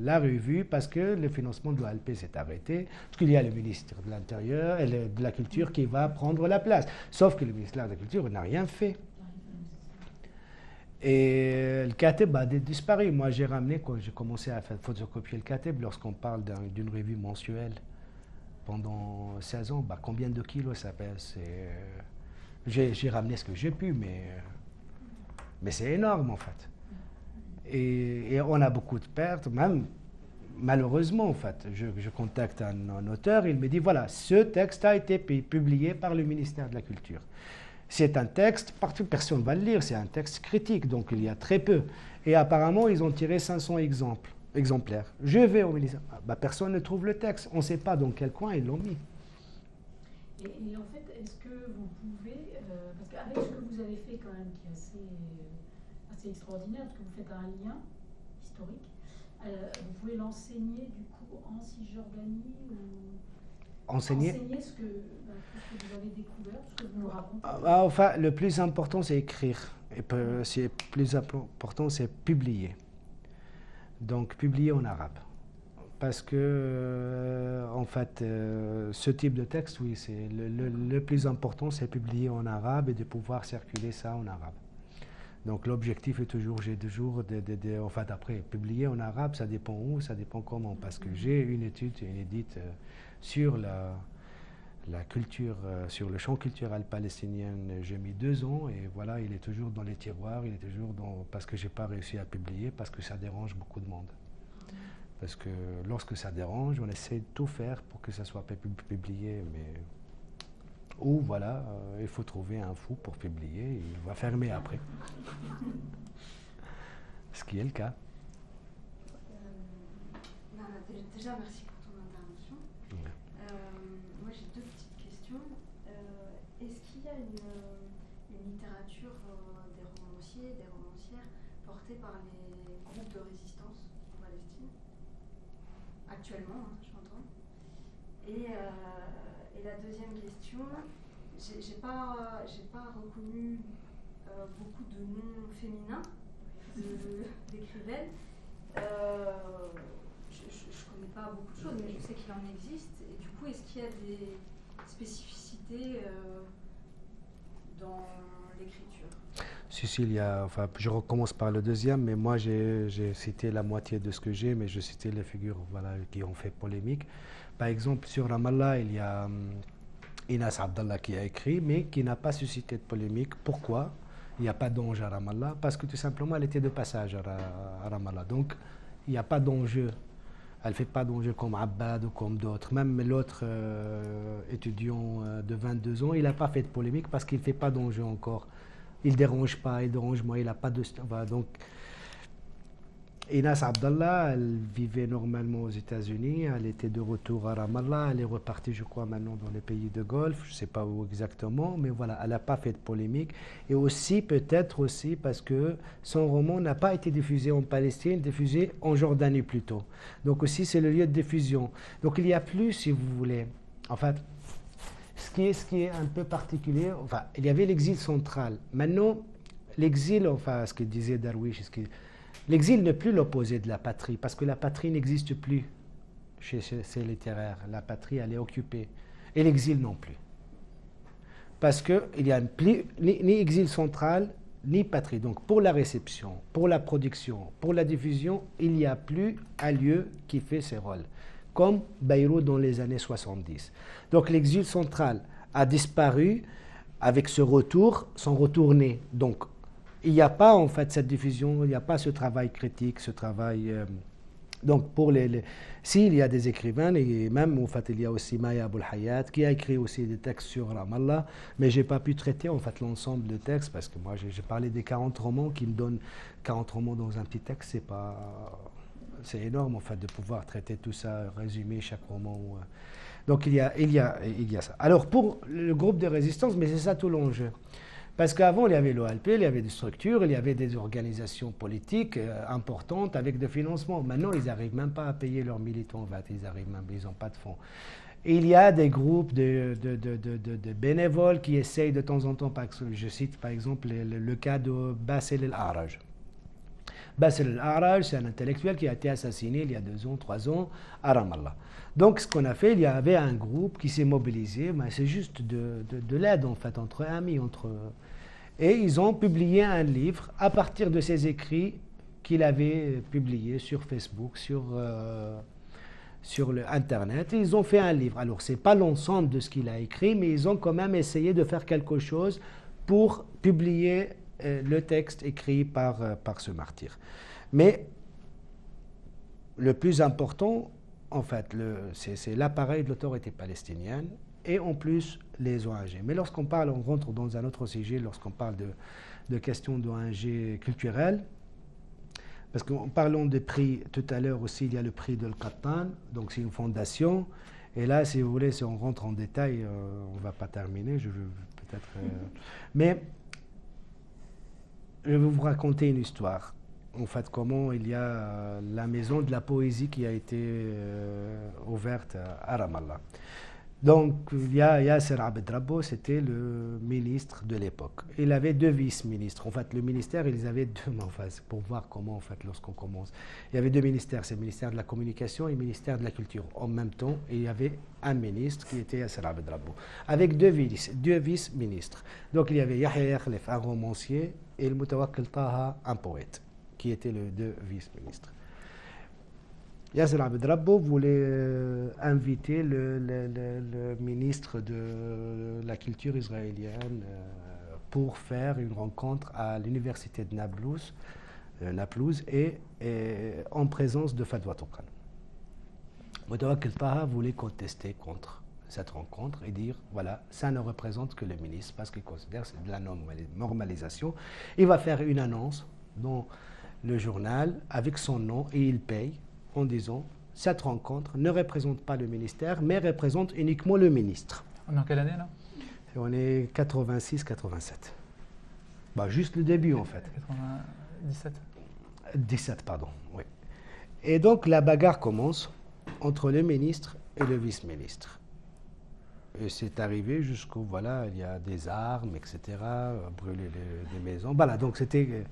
la revue parce que le financement de l'OLP s'est arrêté, parce qu'il y a le ministère de l'Intérieur et de la Culture qui va prendre la place. Sauf que le ministère de la Culture n'a rien fait. Et le Kateb a disparu. Moi, j'ai ramené, quand j'ai commencé à photocopier le Kateb, lorsqu'on parle d'une revue mensuelle pendant 16 ans, combien de kilos ça pèse? J'ai ramené ce que j'ai pu, mais c'est énorme en fait. Et on a beaucoup de pertes, même malheureusement en fait. Je contacte un auteur, il me dit voilà, ce texte a été publié par le ministère de la Culture. C'est un texte, personne ne va le lire, c'est un texte critique, donc il y a très peu. Et apparemment, ils ont tiré 500 exemplaires. Je vais au ministère, personne ne trouve le texte, on ne sait pas dans quel coin ils l'ont mis. Et en fait, est-ce que vous pouvez, parce qu'avec ce que vous avez fait quand même, qui est assez extraordinaire, parce que vous faites un lien historique, vous pouvez l'enseigner du coup en Cisjordanie ou enseigner ce que vous avez découvert, ce que vous nous racontez? Le plus important, c'est écrire. Et le plus important, c'est publier. Donc, publier en arabe. Parce que, ce type de texte, oui, c'est le plus important, c'est publier en arabe et de pouvoir circuler ça en arabe. Donc l'objectif est toujours, après, publier en arabe, ça dépend où, ça dépend comment. Parce que j'ai une étude inédite sur la culture, sur le champ culturel palestinien, j'ai mis 2 ans et voilà, il est toujours dans les tiroirs, parce que je n'ai pas réussi à publier, parce que ça dérange beaucoup de monde. Parce que lorsque ça dérange, on essaie de tout faire pour que ça soit publié, mais ou voilà, il faut trouver un fou pour publier, il va fermer après. Ce qui est le cas. Déjà, merci pour ton intervention. Moi, j'ai 2 petites questions. Est-ce qu'il y a une littérature des romanciers, des romancières portée par les groupes de résistance en Palestine? Actuellement, je m'entends. Et la deuxième question, j'ai pas reconnu beaucoup de noms féminins d'écrivaines. Je connais pas beaucoup de choses, mais je sais qu'il en existe. Et du coup, est-ce qu'il y a des spécificités dans l'écriture? Si, il y a, je recommence par le deuxième, mais moi j'ai cité la moitié de ce que j'ai, mais je citais les figures qui ont fait polémique. Par exemple, sur Ramallah, il y a Inas Abdallah qui a écrit, mais qui n'a pas suscité de polémique. Pourquoi? Il n'y a pas d'enjeu à Ramallah, parce que tout simplement, elle était de passage à Ramallah. Donc, il n'y a pas d'enjeu. Elle ne fait pas d'enjeu comme Abbad ou comme d'autres. Même l'autre étudiant de 22 ans, il n'a pas fait de polémique parce qu'il ne fait pas d'enjeu encore. Il ne dérange pas, il dérange moi, il n'a pas de... Donc, Inas Abdallah, elle vivait normalement aux États-Unis, elle était de retour à Ramallah, elle est repartie, je crois, maintenant dans les pays de Golfe, je ne sais pas où exactement, mais voilà, elle n'a pas fait de polémique. Et aussi, peut-être aussi, parce que son roman n'a pas été diffusé en Palestine, diffusé en Jordanie plutôt. Donc aussi, c'est le lieu de diffusion. Donc il y a plus, si vous voulez, en fait, ce qui est un peu particulier, il y avait l'exil central. Maintenant, l'exil, ce que disait Darwish, l'exil n'est plus l'opposé de la patrie, parce que la patrie n'existe plus chez ces littéraires. La patrie, elle est occupée. Et l'exil non plus. Parce qu'il n'y a ni exil central, ni patrie. Donc pour la réception, pour la production, pour la diffusion, il n'y a plus un lieu qui fait ses rôles. Comme Beyrouth dans les années 70. Donc l'exil central a disparu avec son retour né. Donc il n'y a pas en fait cette diffusion, il n'y a pas ce travail critique, ce travail... donc pour s'il y a des écrivains, et même en fait il y a aussi Maya Abul Hayat qui a écrit aussi des textes sur Ramallah, mais je n'ai pas pu traiter en fait l'ensemble de textes parce que moi j'ai parlé des 40 romans qui me donnent 40 romans dans un petit texte, c'est énorme en fait de pouvoir traiter tout ça, résumer chaque roman. Donc il y a ça. Alors pour le groupe de résistance, mais c'est ça tout l'enjeu. Parce qu'avant, il y avait l'OLP, il y avait des structures, il y avait des organisations politiques importantes avec des financements. Maintenant, ils n'arrivent même pas à payer leurs militants. Ils n'ont pas de fonds. Il y a des groupes de bénévoles qui essayent de temps en temps, je cite par exemple le cas de Bassel El-Araj. Bassel El-Araj, c'est un intellectuel qui a été assassiné il y a 2 ans, 3 ans à Ramallah. Donc ce qu'on a fait, il y avait un groupe qui s'est mobilisé, mais c'est juste de l'aide en fait, entre amis. Et ils ont publié un livre à partir de ses écrits qu'il avait publiés sur Facebook, sur le Internet. Et ils ont fait un livre. Alors ce n'est pas l'ensemble de ce qu'il a écrit, mais ils ont quand même essayé de faire quelque chose pour publier le texte écrit par ce martyr. Mais le plus important, en fait, c'est l'appareil de l'autorité palestinienne et en plus les ONG. Mais lorsqu'on parle, on rentre dans un autre sujet, lorsqu'on parle de questions d'ONG culturelles, parce qu'en parlant de prix, tout à l'heure aussi, il y a le prix de Al-Qattan, donc c'est une fondation. Et là, si vous voulez, si on rentre en détail, on ne va pas terminer, je veux peut-être... mais je vais vous raconter une histoire. En fait, comment il y a la maison de la poésie qui a été ouverte à Ramallah. Donc, il y a Yasser Abed Rabbo, c'était le ministre de l'époque. Il avait 2 vice-ministres. En fait, le ministère, ils avaient 2, enfin, pour voir comment, en fait, lorsqu'on commence. Il y avait 2 ministères, c'est le ministère de la Communication et le ministère de la Culture. En même temps, il y avait un ministre qui était Yasser Abed Rabbo, avec 2 vice-ministres. Donc, il y avait Yahya Yakhlef, un romancier, et le Moutawakkil Taha, un poète, qui étaient les 2 vice-ministres. Yasser Abed Rabbo voulait inviter le ministre de la culture israélienne pour faire une rencontre à l'université de Naplouse et en présence de Fadwa Tuqan. Moutawakkil Taha voulait contester contre cette rencontre et dire, voilà, ça ne représente que le ministre parce qu'il considère que c'est de la normalisation. Il va faire une annonce dans le journal avec son nom et il paye en disant cette rencontre ne représente pas le ministère, mais représente uniquement le ministre. On est en quelle année là? On est 86-87. Bah, juste le début en fait. 97. 17, pardon, oui. Et donc la bagarre commence entre le ministre et le vice-ministre. Et c'est arrivé jusqu'au, voilà, il y a des armes, etc., brûler des maisons. Voilà, donc c'était...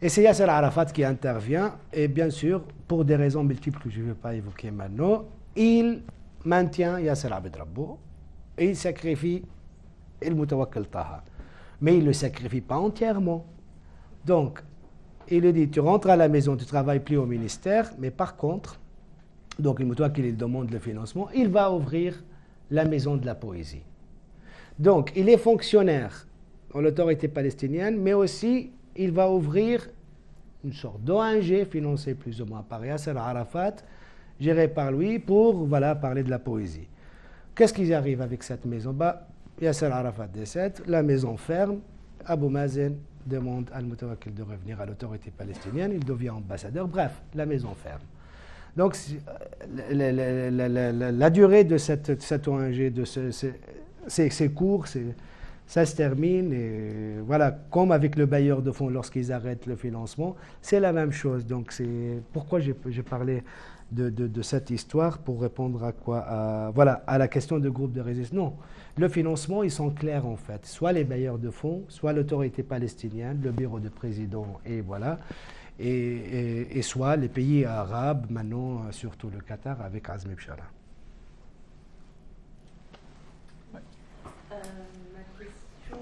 Et c'est Yasser Arafat qui intervient, et bien sûr, pour des raisons multiples que je ne vais pas évoquer maintenant, il maintient Yasser Abed Rabbo, et il sacrifie El Moutawakkil Taha. Mais il ne le sacrifie pas entièrement. Donc, il lui dit, tu rentres à la maison, tu ne travailles plus au ministère, mais par contre, donc El Moutawakkil il demande le financement, il va ouvrir la maison de la poésie. Donc, il est fonctionnaire dans l'autorité palestinienne, mais aussi il va ouvrir une sorte d'ONG financée plus ou moins par Yasser Arafat, gérée par lui, pour voilà, parler de la poésie. Qu'est-ce qui arrive avec cette maison? Yasser Arafat décède, la maison ferme, Abou Mazen demande à Al-Moutawakkil de revenir à l'autorité palestinienne, il devient ambassadeur, bref, la maison ferme. Donc la durée de cette ONG, de c'est court, ça se termine, et voilà, comme avec le bailleur de fonds lorsqu'ils arrêtent le financement, c'est la même chose. Donc c'est pourquoi j'ai parlé de cette histoire, pour répondre à quoi? Voilà, à la question de groupe de résistance. Non, le financement, ils sont clairs en fait. Soit les bailleurs de fonds, soit l'autorité palestinienne, le bureau de président, et voilà. Et soit les pays arabes, maintenant surtout le Qatar avec Azmi Bchara. Ma question,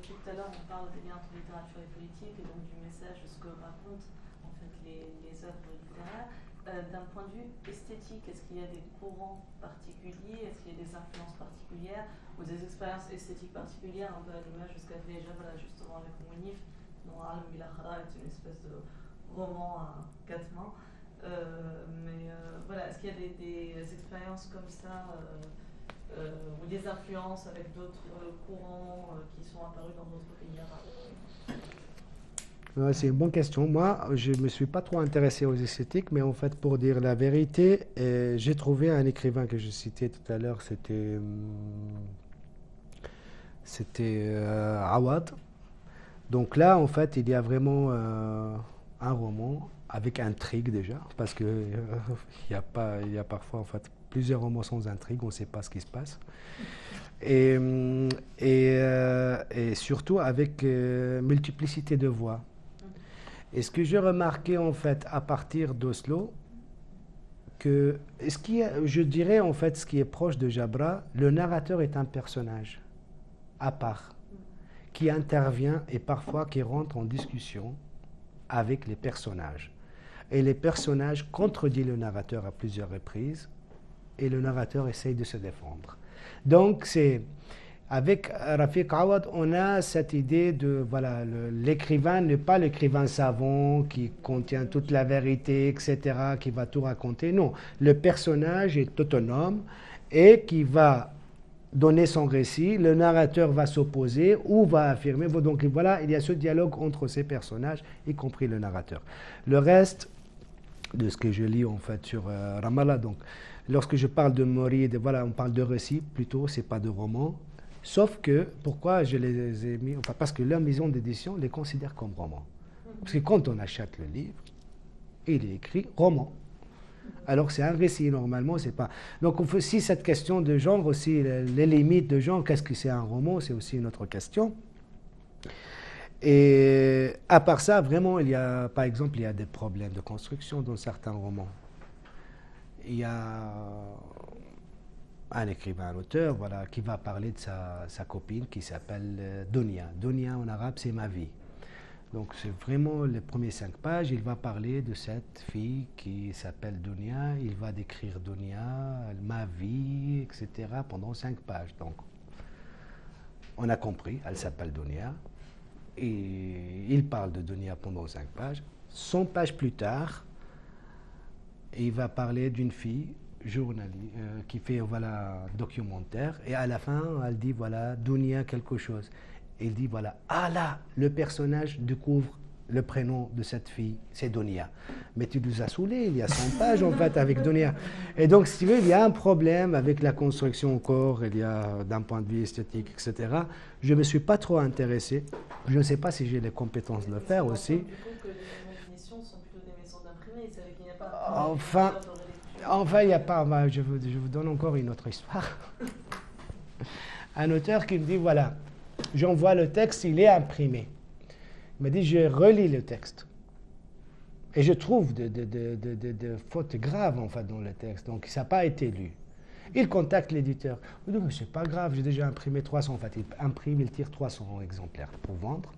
tout à l'heure on parle des liens entre littérature et politique et donc du message, ce que racontent en fait les œuvres littéraires. D'un point de vue esthétique, est-ce qu'il y a des courants particuliers, est-ce qu'il y a des influences particulières ou des expériences esthétiques particulières, un peu à l'image de ce qu'a fait Jabra justement avec Mounif, dont Alam Bil Akhra est une espèce de roman à 4 mains. Voilà, est-ce qu'il y a des expériences comme ça ou des influences avec d'autres courants qui sont apparus dans d'autres pays arabes? C'est une bonne question. Moi, je ne me suis pas trop intéressé aux esthétiques, mais en fait, pour dire la vérité, j'ai trouvé un écrivain que je citais tout à l'heure, c'était Awad. Donc là, en fait, il y a vraiment un roman avec intrigue déjà, parce que il y a parfois en fait plusieurs romans sans intrigue, on ne sait pas ce qui se passe. Et surtout avec multiplicité de voix. Et ce que j'ai remarqué en fait à partir d'Oslo, que je dirais en fait ce qui est proche de Jabra, le narrateur est un personnage à part, qui intervient et parfois qui rentre en discussion avec les personnages. Et les personnages contredisent le narrateur à plusieurs reprises et le narrateur essaye de se défendre. Donc avec Rafiq Awad, on a cette idée de, voilà, l'écrivain n'est pas l'écrivain savant qui contient toute la vérité, etc., qui va tout raconter. Non, le personnage est autonome et qui va donner son récit, le narrateur va s'opposer ou va affirmer. Donc voilà, il y a ce dialogue entre ces personnages, y compris le narrateur. Le reste de ce que je lis en fait sur Ramallah, donc lorsque je parle de Mouride, voilà, on parle de récit plutôt, c'est pas de roman. Sauf que, pourquoi je les ai mis, enfin, parce que leur maison d'édition les considère comme romans. Parce que quand on achète le livre, il est écrit roman. Alors c'est un récit, normalement, c'est pas. Donc on fait aussi cette question de genre, aussi les limites de genre, qu'est-ce que c'est un roman, c'est aussi une autre question. Et à part ça, vraiment, il y a, par exemple, il y a des problèmes de construction dans certains romans. Il y a un écrivain, un auteur, voilà, qui va parler de sa copine qui s'appelle Dunia. Dunia en arabe, c'est ma vie. Donc c'est vraiment les premiers 5 pages, il va parler de cette fille qui s'appelle Dunia, il va décrire Dunia, ma vie, etc. pendant 5 pages. Donc on a compris, elle s'appelle Dunia, et il parle de Dunia pendant 5 pages. 100 pages plus tard, il va parler d'une fille journaliste qui fait voilà documentaire, et à la fin elle dit voilà Dunia quelque chose. Il dit voilà, ah là, le personnage découvre le prénom de cette fille, c'est Dunia. Mais tu nous as saoulés, il y a 100 pages en fait avec Dunia. Et donc, si tu veux, il y a un problème avec la construction encore, il y a d'un point de vue esthétique, etc. Je ne me suis pas trop intéressé. Je ne sais pas si j'ai les compétences de le faire aussi. Du coup, que les maisons d'édition sont plutôt des maisons d'imprimés, c'est vrai qu'il n'y a pas... Enfin, il n'y a pas... Je vous donne encore une autre histoire. Un auteur qui me dit, voilà, j'envoie le texte, il est imprimé. Il m'a dit, je relis le texte. Et je trouve de fautes graves, en fait, dans le texte. Donc, ça n'a pas été lu. Il contacte l'éditeur. Il dit, mais c'est pas grave, j'ai déjà imprimé 300. En fait, il imprime, il tire 300 exemplaires pour vendre.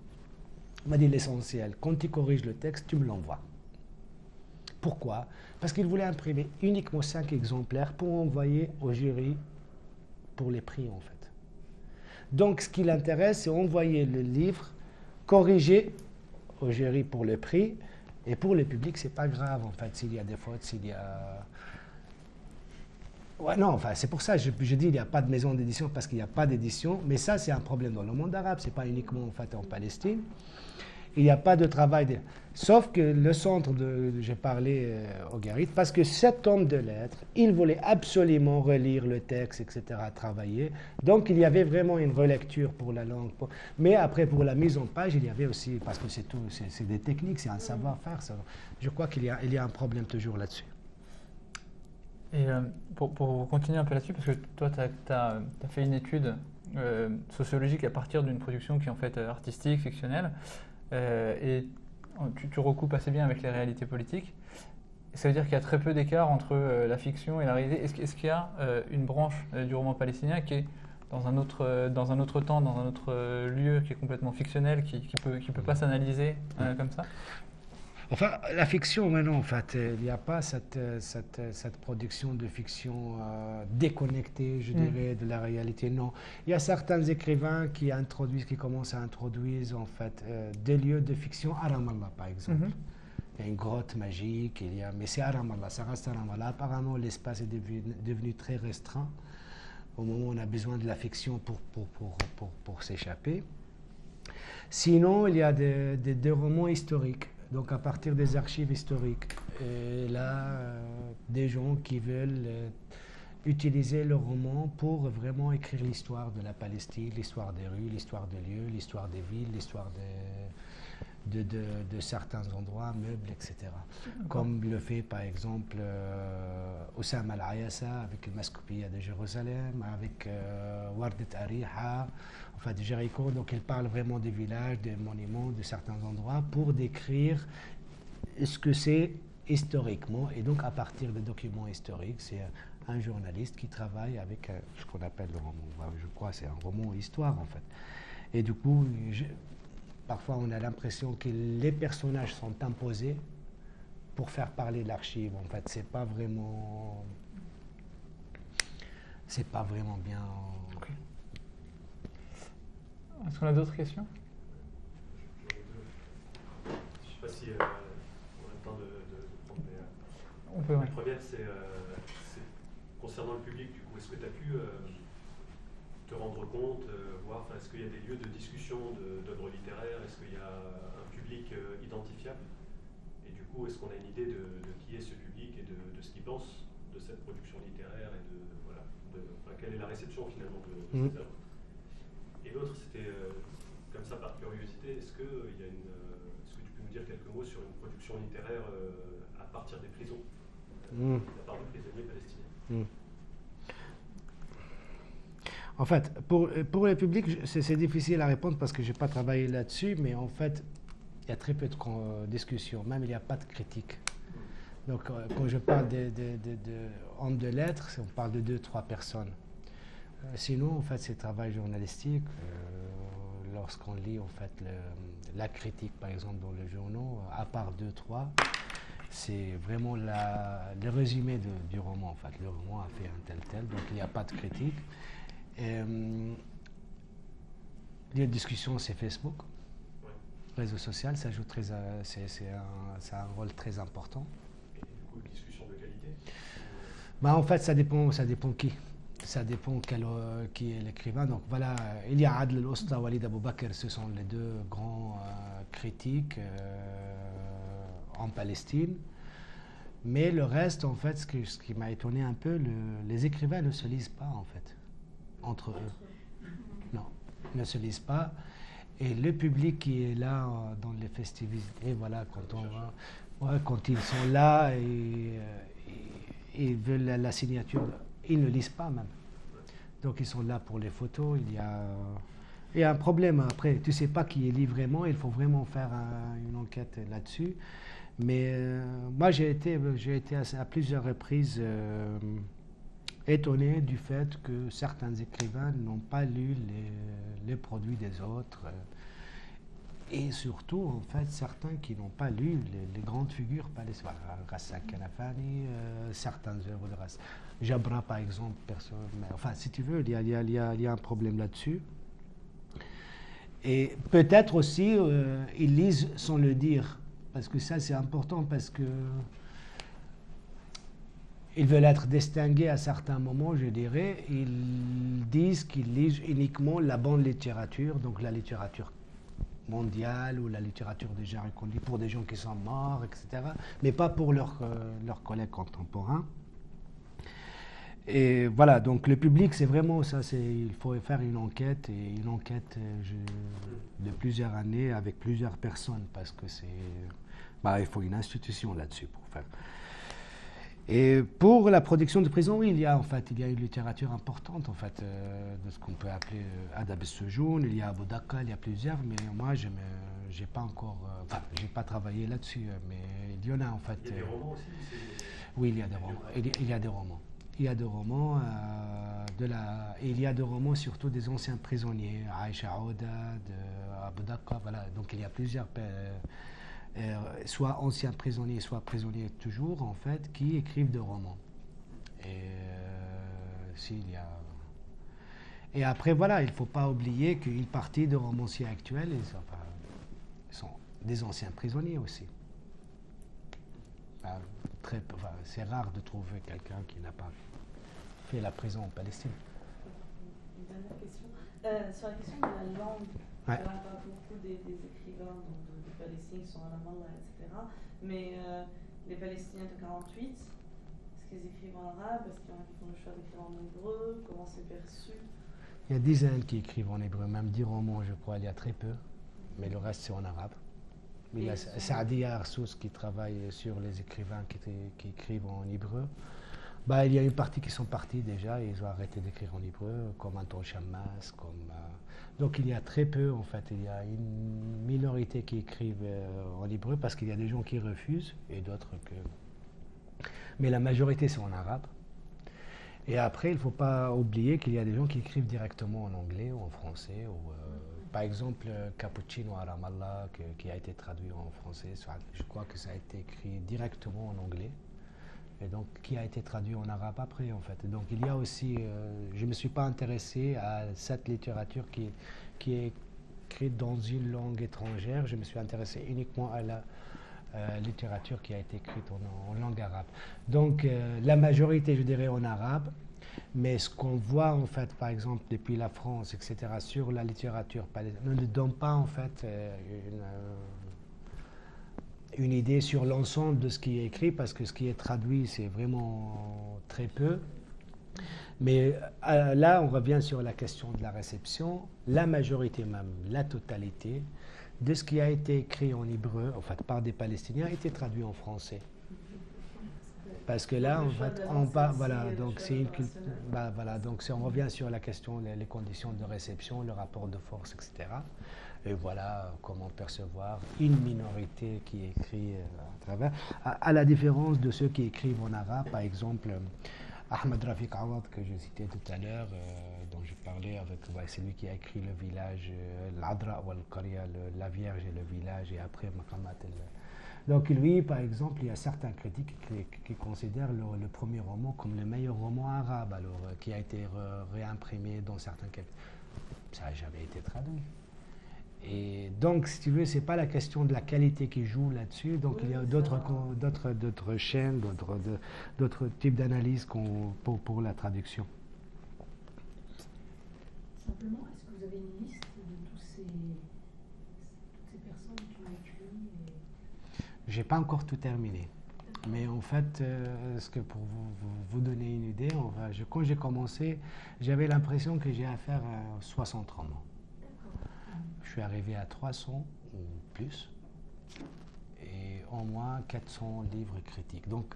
Il m'a dit, l'essentiel, quand tu corriges le texte, tu me l'envoies. Pourquoi? Parce qu'il voulait imprimer uniquement 5 exemplaires pour envoyer au jury pour les prix, en fait. Donc, ce qui l'intéresse, c'est envoyer le livre corrigé au jury pour le prix. Et pour le public, c'est pas grave, en fait, s'il y a des fautes, s'il y a... Ouais, non, enfin, c'est pour ça que je dis qu'il n'y a pas de maison d'édition, parce qu'il n'y a pas d'édition. Mais ça, c'est un problème dans le monde arabe. C'est pas uniquement, en fait, en Palestine. Il n'y a pas de travail. Sauf que le centre j'ai parlé au Garit, parce que cet homme de lettres, il voulait absolument relire le texte, etc., travailler. Donc, il y avait vraiment une relecture pour la langue. Mais après, pour la mise en page, il y avait aussi, parce que c'est tout, c'est des techniques, c'est un savoir-faire. Je crois qu'il y a un problème toujours là-dessus. Et pour continuer un peu là-dessus, parce que toi, tu as fait une étude sociologique à partir d'une production qui est en fait artistique, fictionnelle. Et tu recoupes assez bien avec les réalités politiques. Ça veut dire qu'il y a très peu d'écart entre la fiction et la réalité. Est-ce qu'il y a une branche du roman palestinien qui est dans un autre temps, dans un autre lieu, qui est complètement fictionnel, qui peut pas s'analyser comme ça? Enfin, la fiction, maintenant, en fait, il n'y a pas cette production de fiction déconnectée, je dirais, de la réalité. Non. Il y a certains écrivains qui commencent à introduire, en fait, des lieux de fiction à Ramallah, par exemple. Il y a une grotte magique, mais c'est à Ramallah, ça reste à Ramallah. Apparemment, l'espace est devenu très restreint au moment où on a besoin de la fiction pour s'échapper. Sinon, il y a des romans historiques. Donc, à partir des archives historiques, et là, des gens qui veulent utiliser le roman pour vraiment écrire l'histoire de la Palestine, l'histoire des rues, l'histoire des lieux, l'histoire des villes, l'histoire de certains endroits, meubles, etc. Comme le fait par exemple Oussam Al-Ayassa avec le Mascoupia de Jérusalem, avec Wardet Ariha, enfin de Jéricho. Donc il parle vraiment des villages, des monuments, de certains endroits pour décrire ce que c'est historiquement. Et donc à partir des documents historiques, c'est un journaliste qui travaille avec ce qu'on appelle le roman. Je crois que c'est un roman histoire en fait. Et du coup, parfois on a l'impression que les personnages sont imposés pour faire parler l'archive. En fait, c'est pas vraiment bien. Okay. Est-ce qu'on a d'autres questions? Je ne sais pas si on a le temps de prendre les... On peut, La première, c'est concernant le public, du coup, est-ce que tu as pu te rendre compte, voir, est-ce qu'il y a des lieux de discussion d'œuvres littéraires, est-ce qu'il y a un public identifiable? Et du coup, est-ce qu'on a une idée de qui est ce public et de ce qu'il pense de cette production littéraire et quelle est la réception finalement de ces œuvres? Et l'autre, c'était comme ça par curiosité, est-ce que tu peux nous dire quelques mots sur une production littéraire à partir des prisons, de la part de prisonniers palestiniens? En fait, pour le public, c'est difficile à répondre parce que je n'ai pas travaillé là-dessus, mais en fait, il y a très peu de discussions, même il n'y a pas de critique. Donc, quand je parle d'hommes de lettres, on parle de 2-3 personnes. Sinon, en fait, c'est travail journalistique. Lorsqu'on lit, en fait, la critique, par exemple, dans les journaux, à part 2-3, c'est vraiment le résumé du roman, en fait. Le roman a fait un tel, donc il n'y a pas de critique. Les discussions, c'est Facebook. Réseau social, ça joue c'est un rôle très important. Et du coup, une discussion de qualité? En fait, ça dépend qui. Ça dépend qui est l'écrivain. Donc voilà, il y a Adl El-Osta, Walid Abou Bakr, ce sont les deux grands critiques en Palestine. Mais le reste, en fait, ce qui m'a étonné un peu, les écrivains ne se lisent pas, en fait, entre eux. Non, ils ne se lisent pas. Et le public qui est là dans les festivités, voilà, quand ils sont là et ils veulent la signature, ils ne lisent pas même. Donc ils sont là pour les photos. Il y a un problème. Après, tu ne sais pas qui lit vraiment. Il faut vraiment faire une enquête là-dessus. Mais moi, j'ai été à plusieurs reprises étonné du fait que certains écrivains n'ont pas lu les produits des autres. Et surtout, en fait, certains qui n'ont pas lu les grandes figures palestiniennes. Ghassan Kanafani, certaines œuvres de Ghassan. Jabra, par exemple, personne. Enfin, si tu veux, il y a un problème là-dessus. Et peut-être aussi, ils lisent sans le dire. Parce que ça, c'est important, parce que ils veulent être distingués à certains moments, je dirais. Ils disent qu'ils lisent uniquement la bonne littérature, donc la littérature mondiale ou la littérature déjà reconnue pour des gens qui sont morts, etc. Mais pas pour leurs collègues contemporains. Et voilà, donc le public, c'est vraiment ça. Il faut faire une enquête, et une enquête de plusieurs années avec plusieurs personnes, parce que il faut une institution là-dessus pour faire. Et pour la production de prison, oui, il y a une littérature importante, en fait, de ce qu'on peut appeler Adab al-Sujoun. Il y a Abou Dakka, il y a plusieurs, mais moi, j'ai pas encore, j'ai pas travaillé là-dessus, mais il y en a, en fait. Il y a des romans aussi? Oui, il y a des romans. Il y a des romans. Il y a des romans, il y a des romans surtout des anciens prisonniers, Aïcha Aouda, Abou Dakka, voilà. Donc il y a plusieurs, soit anciens prisonniers, soit prisonniers toujours, en fait, qui écrivent des romans. Et après, voilà, il ne faut pas oublier qu'une partie des romanciers actuels, ils sont des anciens prisonniers aussi. C'est rare de trouver quelqu'un qui n'a pas fait la prison en Palestine. Une dernière question. Sur la question de la langue, on parle beaucoup des écrivains de Palestine qui sont à la Ramallah, etc. Mais les Palestiniens de 48, Est-ce qu'ils écrivent en arabe? Est-ce qu'il y en a qui font le choix d'écrire en hébreu? Comment c'est perçu? Il y a des Indes qui écrivent en hébreu, même 10 romans, je crois, il y a très peu. Mais le reste, c'est en arabe. Il y a Saadia Arsous qui travaille sur les écrivains qui écrivent en hébreu. Bah, il y a une partie qui sont partis déjà, et ils ont arrêté d'écrire en hébreu, comme Anton Chammas, donc il y a très peu, en fait, il y a une minorité qui écrivent en hébreu, parce qu'il y a des gens qui refusent, et d'autres que... Mais la majorité, c'est en arabe. Et après, il ne faut pas oublier qu'il y a des gens qui écrivent directement en anglais ou en français. Par exemple, Cappuccino à Ramallah, qui a été traduit en français, je crois que ça a été écrit directement en anglais. Et donc, qui a été traduit en arabe après, en fait. Et donc, il y a aussi... je ne me suis pas intéressé à cette littérature qui est écrite dans une langue étrangère. Je me suis intéressé uniquement à la littérature qui a été écrite en langue arabe. Donc, la majorité, je dirais, en arabe. Mais ce qu'on voit, en fait, par exemple, depuis la France, etc., sur la littérature palestinienne, ne donne pas, en fait, une idée sur l'ensemble de ce qui est écrit, parce que ce qui est traduit, c'est vraiment très peu. Mais là, on revient sur la question de la réception. La majorité même, la totalité, de ce qui a été écrit en hébreu, en fait, par des Palestiniens, a été traduit en français. Parce que là, en fait, on parle, voilà, donc c'est une culture, voilà, donc on revient sur la question, les conditions de réception, le rapport de force, etc. Et voilà comment percevoir une minorité qui écrit à travers, à la différence de ceux qui écrivent en arabe, par exemple, Ahmed Rafiq Awad, que je citais tout à l'heure, dont je parlais avec, c'est lui qui a écrit le village, l'Adra ou al-Qaria, la Vierge et le village, et après Maqamat Donc lui, par exemple, il y a certains critiques qui considèrent le premier roman comme le meilleur roman arabe, alors qui a été réimprimé dans certains cas. Ça n'a jamais été traduit. Et donc, si tu veux, c'est pas la question de la qualité qui joue là-dessus. Donc, il y a d'autres chaînes, d'autres types d'analyses pour la traduction. Simplement, est-ce que vous avez une liste de toutes ces personnes qui ont écrit J'ai pas encore tout terminé. Mais en fait, pour vous donner une idée, quand j'ai commencé, j'avais l'impression que j'ai affaire à 60 romans. Je suis arrivé à 300 ou plus, et au moins 400 livres critiques. Donc,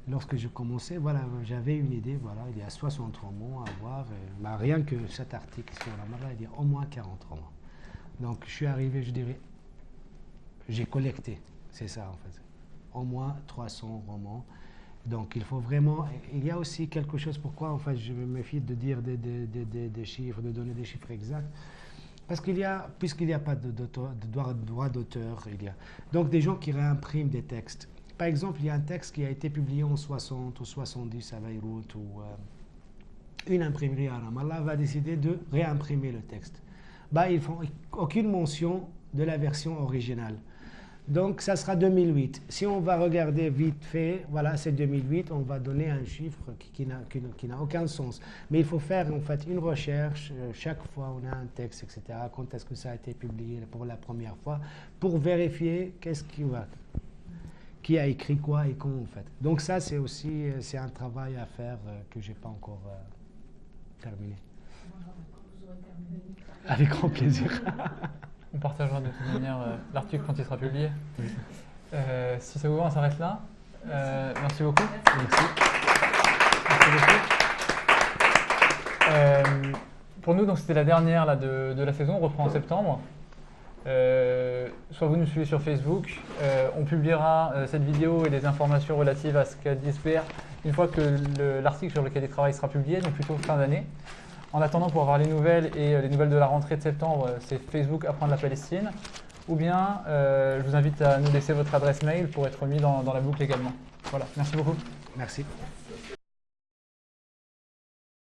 lorsque je commençais, voilà, j'avais une idée, voilà, il y a 60 romans à voir, rien que cet article sur la Mara, il y a au moins 40 romans. Donc, je suis arrivé, je dirais, j'ai collecté, c'est ça en fait, au moins 300 romans. Donc, il faut vraiment, il y a aussi quelque chose, pourquoi en fait je me méfie de dire des chiffres, de donner des chiffres exacts. Parce puisqu'il n'y a pas de droit d'auteur, il y a donc des gens qui réimpriment des textes. Par exemple, il y a un texte qui a été publié en 60 ou 70 à Beyrouth, ou une imprimerie à Ramallah va décider de réimprimer le texte. Ils font aucune mention de la version originale. Donc, ça sera 2008. Si on va regarder vite fait, voilà, c'est 2008, on va donner un chiffre qui n'a aucun sens. Mais il faut faire en fait une recherche, chaque fois on a un texte, etc. Quand est-ce que ça a été publié pour la première fois, pour vérifier qui a écrit quoi et quand en fait. Donc ça, c'est aussi un travail à faire que je n'ai pas encore terminé. Avec grand plaisir. On partagera de toute manière l'article quand il sera publié. Si ça vous va, on s'arrête là. Merci beaucoup. Merci. Merci beaucoup. Pour nous, donc c'était la dernière là, de la saison. On reprend en septembre. Soit vous nous suivez sur Facebook. On publiera cette vidéo et les informations relatives à ce qu'a dit SPR une fois que l'article sur lequel il travaille sera publié, donc plutôt fin d'année. En attendant, pour avoir les nouvelles et les nouvelles de la rentrée de septembre, c'est Facebook Apprendre la Palestine. Ou bien, je vous invite à nous laisser votre adresse mail pour être mis dans la boucle également. Voilà, merci beaucoup. Merci.